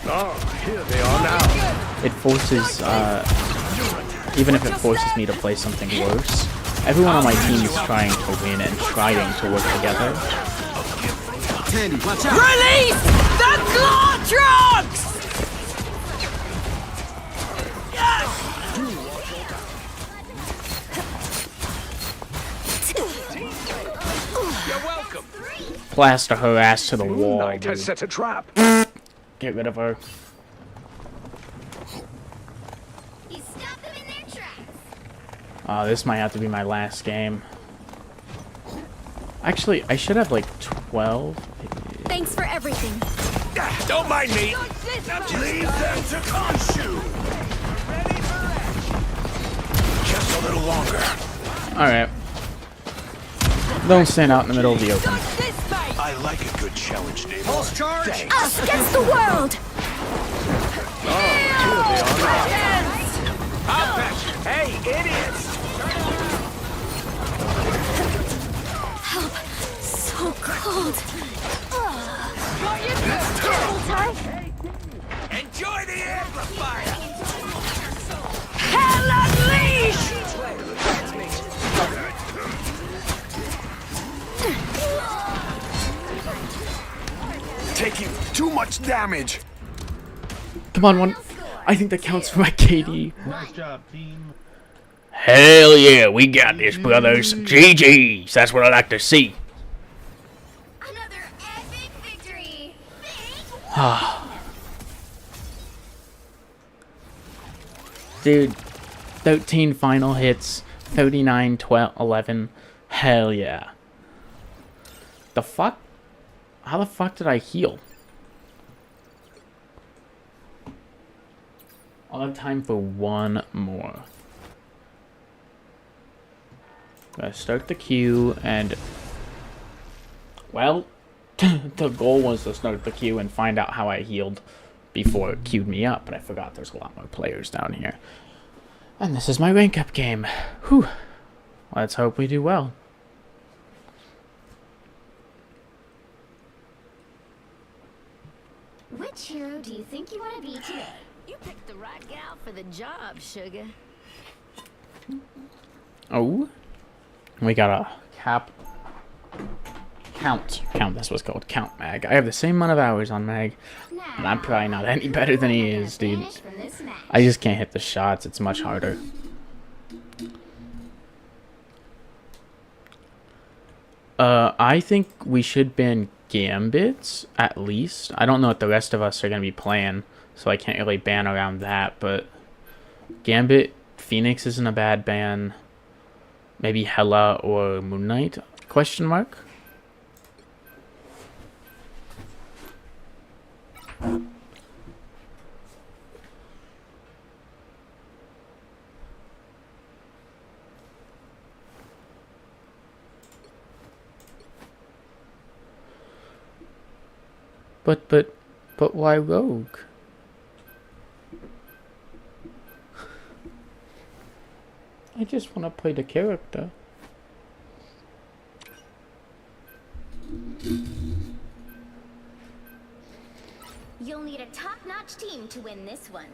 Ah, here they are now. It forces, even if it forces me to play something worse, everyone on my team is trying to win and trying to work together. Tandy, watch out. Release the Glortrons! You're welcome. Plaster her ass to the wall, Moonlight has dude. set a trap. Get rid of her. You stopped them in their tracks. This might have to be my last game. Actually, I should have like 12. Thanks for everything. Don't mind me. Dodge this, mate! Leave them to Khonshu. Just a little longer. Alright. Don't stand out in the middle of the open. Dodge this, mate! I like a good challenge, Dave. Pulse charge. Us against the world! I'll patch you. Hey, idiots. So cold. Enjoy the amplifier. Hell unleashed! Taking too much damage. Come on, one. I think that counts for my KD. Nice job, team. Hell yeah, we got this, brothers. GG's. That's what I like to see. Another epic victory. Dude, 13 final hits, 39, 12, 11. Hell yeah. The fuck? How the fuck did I heal? I'll have time for one more. Gotta start the queue and... Well, the goal was to start the queue and find out how I healed before it queued me up, but I forgot there's a lot more players down here. And this is my rank up game. Whew. Let's hope we do well. Which hero do you think you want to be today? You picked the right gal for the job, sugar. Oh. We got a count, that's what's called, count mag. I have the same amount of hours on mag, and I'm probably not any better than he is, dude. I just can't hit the shots, it's much harder. I think we should ban Gambits, at least. I don't know what the rest of us are going to be playing, so I can't really ban around that, but Gambit, Phoenix isn't a bad ban. Maybe Hela or Moon Knight? Question mark? But why Rogue? I just want to play the character. You'll need a top-notch team to win this one.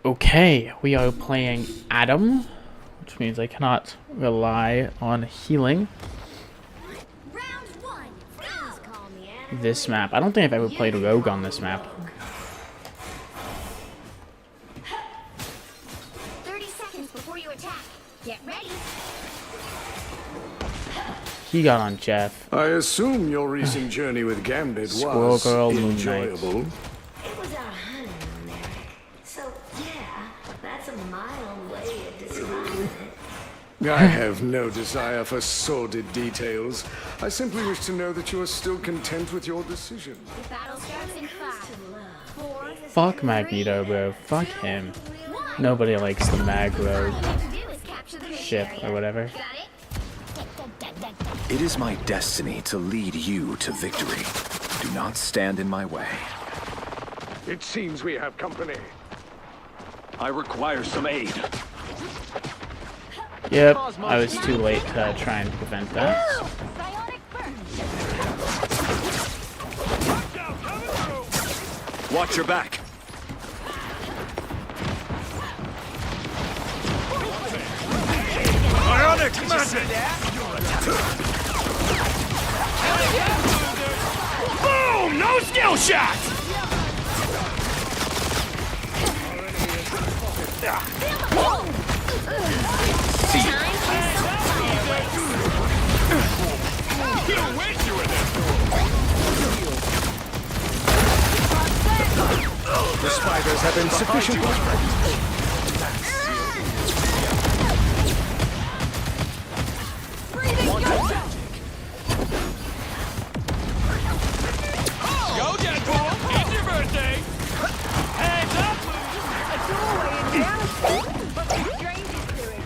Okay, we are playing Adam, which means I cannot rely on healing. Round one. This map. I don't think I've ever played Rogue on this map. 30 seconds before you attack. Get ready. He got on Jeff. I assume your recent journey with Gambit Squirrel was Girl, Moon Knight. enjoyable. It was our honeymoon there. So, yeah, that's a mild way of describing it. I have no desire for sordid details. I simply wish to know that you are still content with your decision. The battle starts in 5, 4, Fuck Magneto, bro. Fuck him. Nobody likes the Mag Rogue ship or whatever. Got it? It is my destiny to lead you to victory. Do not stand in my way. It seems we have company. I require some aid. Yep, I was too late to try and prevent that. Watch your back. Ionic magic! Boom! No skill shot! The spiders have been sufficiently Go, Deadpool! It's your birthday! Hands up! A doorway in reality, but the strangest to it.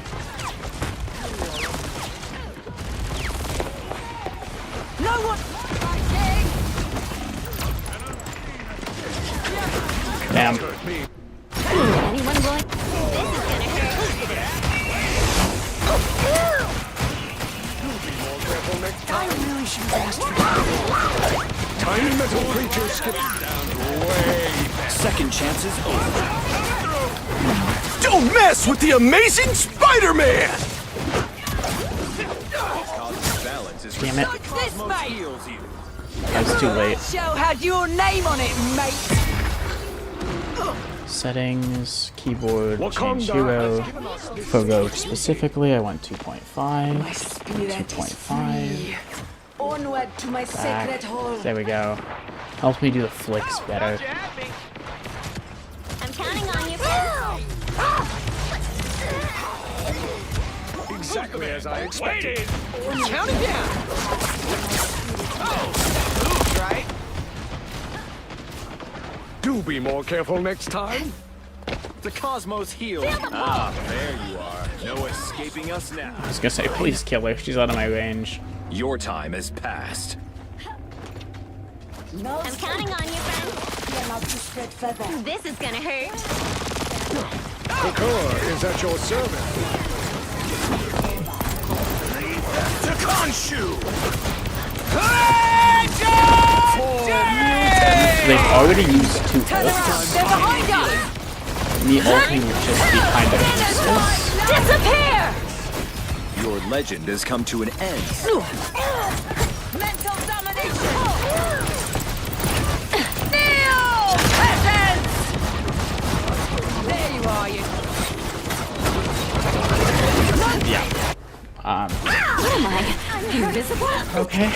No one! Damn. Anyone going? Second chances over. Don't mess with the amazing Spider-Man! Damn it. This, mate! I was too late. Show had your name on it, mate! Settings, keyboard, change hero. For Rogue specifically, I want 2.5. 2.5. Onward to my sacred home. There we go. Helps me do the flicks better. I'm counting on you. Exactly as I expected. Count it down! Oh, moves, right? Do be more careful next time. The Cosmos healed. Ah, there you are. No escaping us now. I was gonna say, please kill her. She's out of my range. Your time has passed. I'm counting on you, friend. You're not to spread feather. This is gonna hurt. Krakoa is at your service. To Khonshu! They've already used 2 Turn around! ults. They're behind us! Me ulting would just be kind of useless. Disappear! Your legend has come to an end. Mental domination! Kneel! Peasants! There you are, you. Yeah. What am I? Invisible? Okay.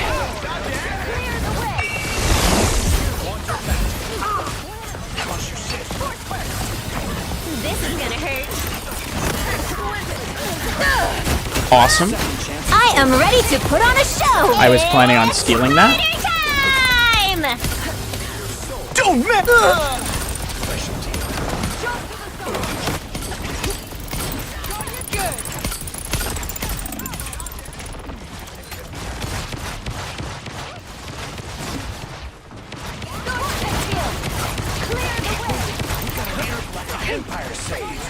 This is gonna hurt. Awesome. I am ready to put on a show. I was planning on stealing that. Time! Don't mess! Empire saved.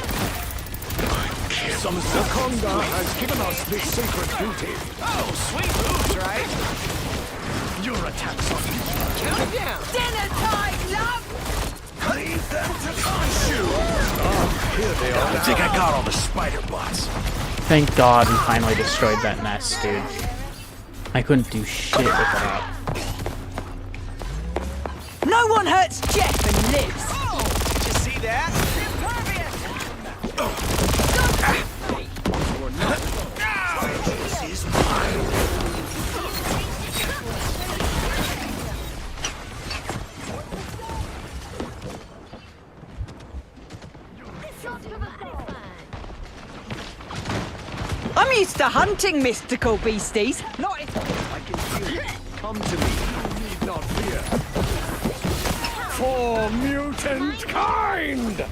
Some Zakonda has given us this sacred duty. Oh, sweet moves, right? Your attacks on me. Count it down! Dinner time, love! Leave them to Khonshu! Here they are. I think I got all the spider bots. Thank God we finally destroyed that nest, dude. I couldn't do shit with that. No one hurts Jeff and lives! Oh, did you see that? This is mine. I'm used to hunting mystical beasties, not if... I can feel it. Come to me. You need not fear. For mutant kind!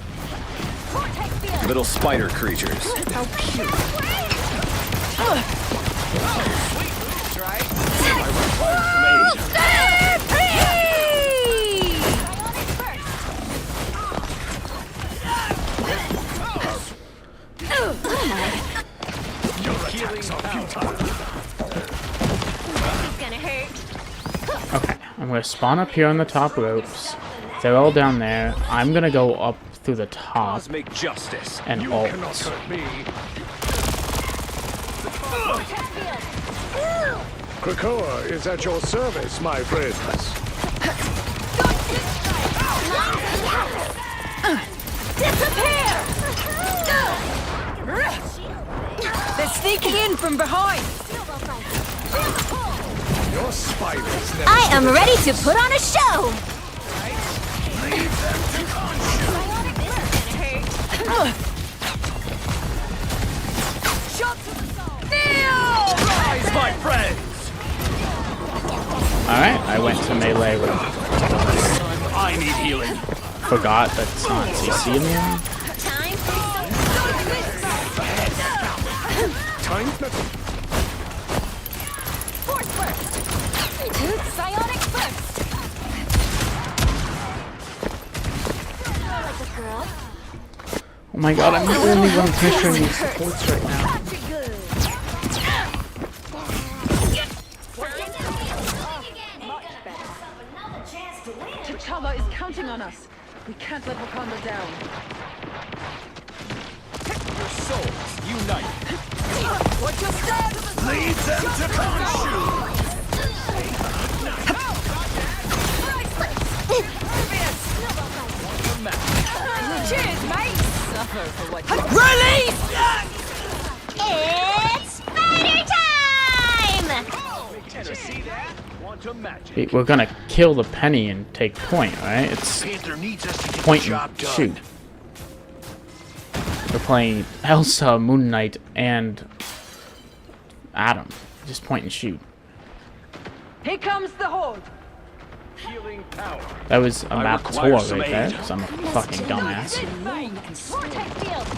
Little spider creatures. How cute. Your attacks are futile. It's gonna hurt. Okay, I'm gonna spawn up here on the top ropes. They're all down there. I'm gonna go up through the top Cosmic justice. and You ult. cannot hurt me. Krakoa is at your service, my friends. Disappear! They're sneaking in from behind! Your spiders never I am ready to put on a show. Rise, my friends! Alright, I went to melee with I need healing. forgot that it's not CC immune. Time time. Force burst. Psionic burst. Like a girl. Oh my god, I'm the only one pressuring these supports right now. turning on us. We can't let Wakanda down. Your souls unite. Watch your step! Lead them to Khonshu! Cheers, mate! Suffer for what you Release! It's spider time! Did you see that? Want to match Hey, we're gonna kill the penny and take point, right? It's Panther needs us to get point the job and done. shoot. We're playing Elsa, Moon Knight, and Adam. Just point and shoot. Here comes the horde! healing power. That was a map require tour some right there, aid. because I'm a fucking dumbass. Vortex field!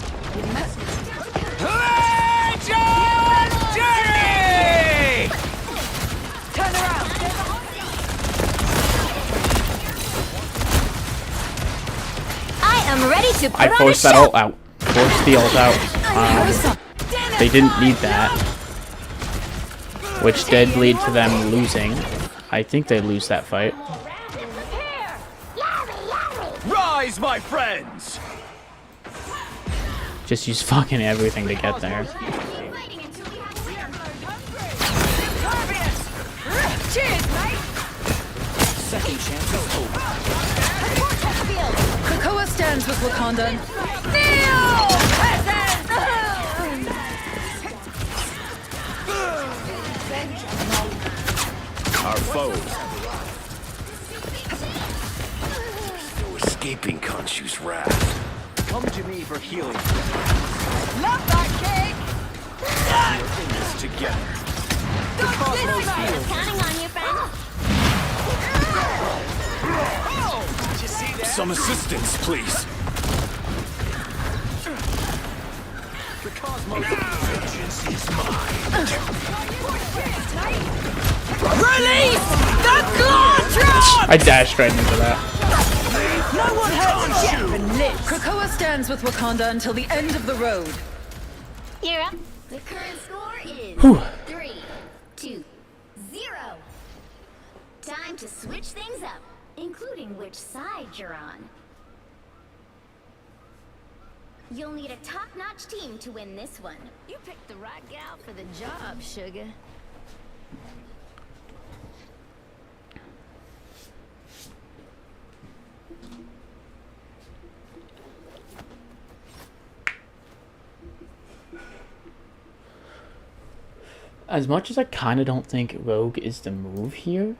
Legendary! Turn around! I am ready to put I on forced a that show. ult out. Forced the ult out. They didn't need that. Which did lead to them losing. I think they lose that fight. Rise, my friends! Just use fucking everything to get there. Cheers, mate! Second chance is over. Krakoa stands with Wakanda. Our foes. No escaping Khonshu's wrath. Come to me for healing. Love that cake! We're in this together. The cosmos heals. Counting on you, friend. Did you see that? Some assistance, please. The cosmos Vengeance is mine. Release the Glantron! I dashed right into that. No one has yet been lit. Krakoa stands with Wakanda until the end of the road. You're up. The current score is Whew. 3-2-0. Time to switch things up, including which side you're on. You'll need a top-notch team to win this one. You picked the right gal for the job, sugar. As much as I kind of don't think Rogue is the move here,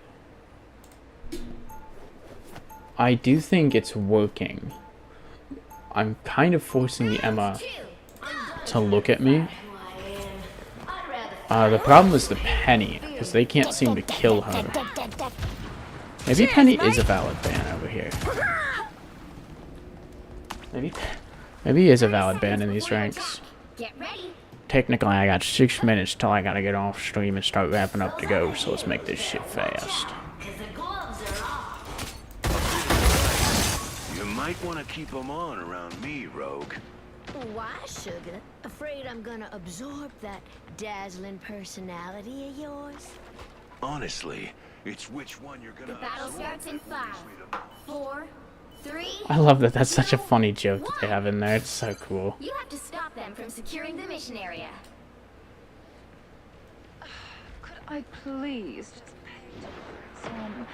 I do think it's working. I'm kind of forcing the Emma to look at me. The problem is the Penny, because they can't seem to kill her. Maybe Penny is a valid ban over here. Maybe he is a valid ban in these ranks. Get ready. Technically, I got 6 minutes till I gotta get off stream and start wrapping up to go, so let's make this shit fast. You might want to keep them on around me, Rogue. Why, sugar? Afraid I'm gonna absorb that dazzling personality of yours? Honestly, it's which one you're gonna. The battle starts in 5, 4, 3. I love that. That's such a funny joke that they have in there. It's so cool. You have to stop them from securing the mission area. Could I please just pay some?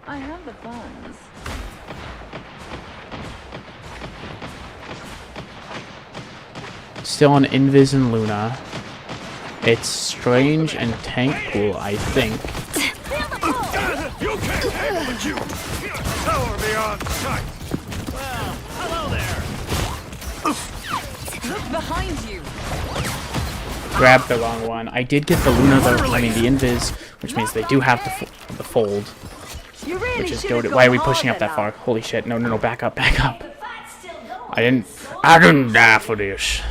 I have the funds. Still on Invis and Luna. It's Strange and Tank Pool, I think. You can't handle it, you! Power beyond sight! Well, hello there. Look behind you. Grabbed the wrong one. I did get the Luna, though. I mean, the Invis, which means they do have the fold. You really Which is should have goated. gone Why are we pushing up harder that far? now. Holy shit. No, no, no. Back up, back up. I didn't die for this.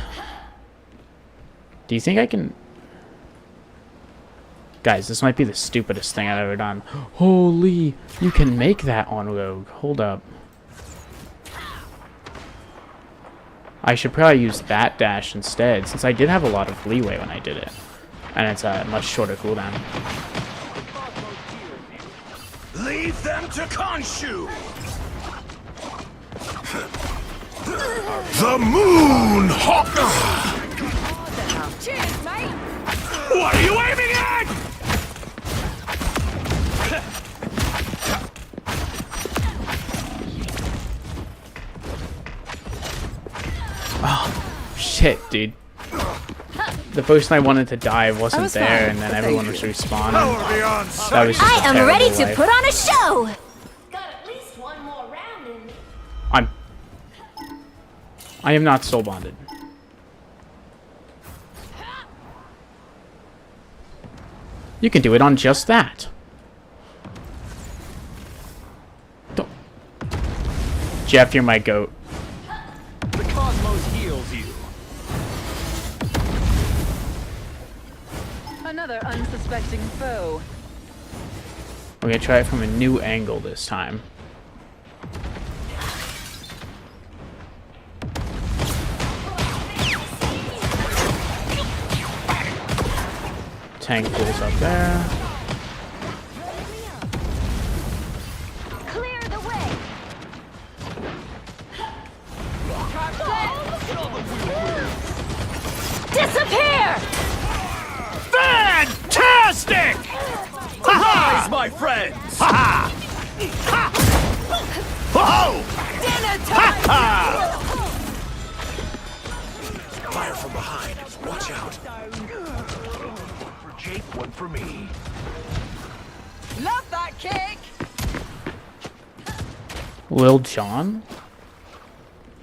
Do you think I can... Guys, this might be the stupidest thing I've ever done. Holy, you can make that on Rogue. Hold up. I should probably use that dash instead, since I did have a lot of leeway when I did it. And it's a much shorter cooldown. Lead them to Khonshu! The Moon Hawk! Cheers, mate! What are you aiming at? Shit, dude. The person I wanted to die wasn't there, and then everyone was respawning. That was just I am ready to life. put on a show! Got at least one more round in. I am not soul bonded. You can do it on just that. Don't. Jeff, you're my goat. The cosmos heals you. Another unsuspecting foe. We're gonna try it from a new angle this time. Tank pulls up there. Clear the way! Disappear! Fantastic! Rise, my friends! Ha ha! Whoa! Dinner time! Fire from behind. Watch out. For Jake, one for me. Love that kick! Lil Jon?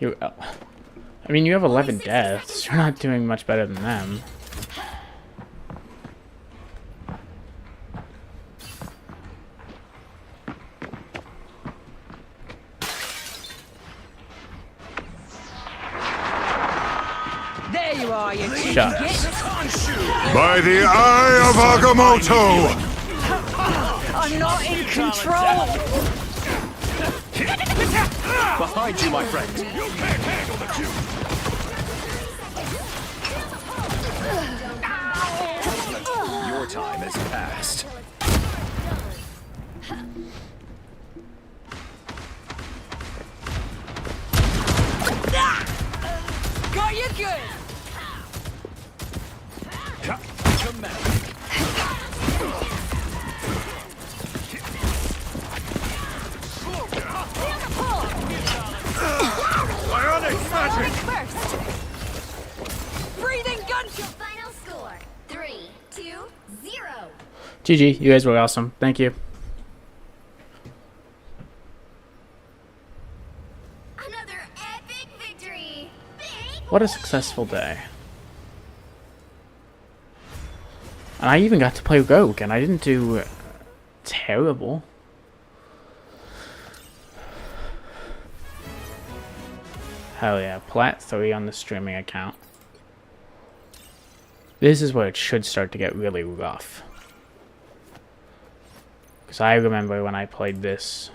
You. I mean, you have 11 deaths. You're not doing much better than them. There you are, you cheeky Shut. git! By the eye of Agamotto! I'm not in control! Behind you, my friend. Your time has passed. Got you good! Bionic magic! First! Breathing gunshot! Final score 3-2-0. GG, you guys were awesome. Thank you. Another epic victory! What a successful day. And I even got to play Rogue, and I didn't do terrible. Hell yeah, Plat 3 on the streaming account. This is where it should start to get really rough. Because I remember when I played this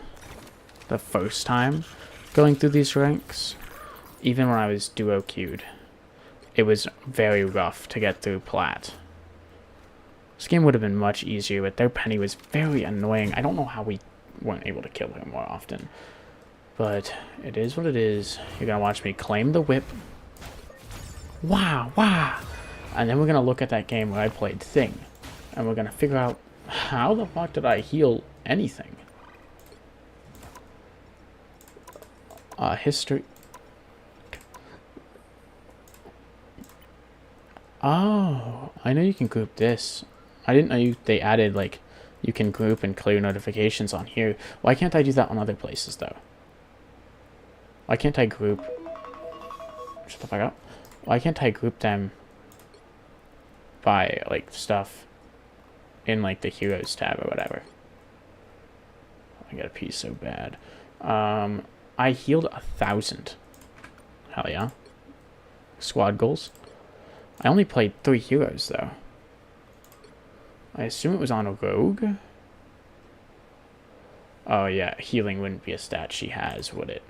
the first time, going through these ranks, even when I was duo queued, it was very rough to get through Plat. This game would have been much easier, but their Penny was very annoying. I don't know how we weren't able to kill her more often. But it is what it is. You're going to watch me claim the whip. Wow, wow. And then we're going to look at that game where I played Thing. And we're going to figure out, how the fuck did I heal anything? History. Oh, I know you can group this. I didn't know they added, like, you can group and clear notifications on here. Why can't I do that on other places, though? Why can't I group... Shut the fuck up. Why can't I group them by, like, stuff in, like, the Heroes tab or whatever? I gotta pee so bad. I healed 1,000. Hell yeah. Squad goals. I only played 3 heroes, though. I assume it was on a rogue? Oh, yeah. Healing wouldn't be a stat she has, would it?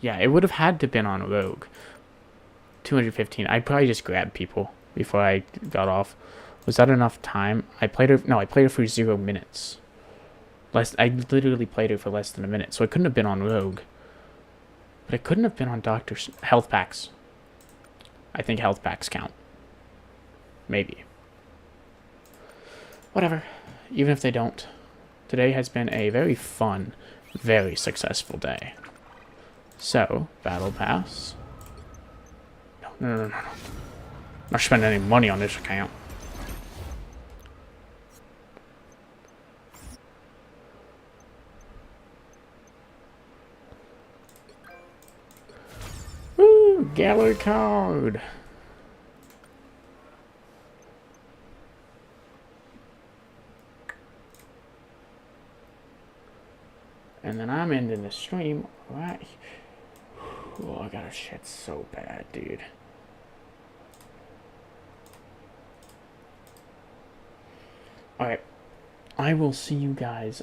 Yeah, it would have had to been on a rogue. 215. I probably just grabbed people before I got off. Was that enough time? I played her... No, I played her for 0 minutes. I literally played it for less than a minute, so it couldn't have been on Rogue. But it couldn't have been on Health Packs. I think Health Packs count. Maybe. Whatever. Even if they don't. Today has been a very fun, very successful day. So, Battle Pass. No. I'm not spending any money on this account. Woo! Gallery card! And then I'm ending the stream right. Oh, I gotta shit so bad, dude. Alright. I will see you guys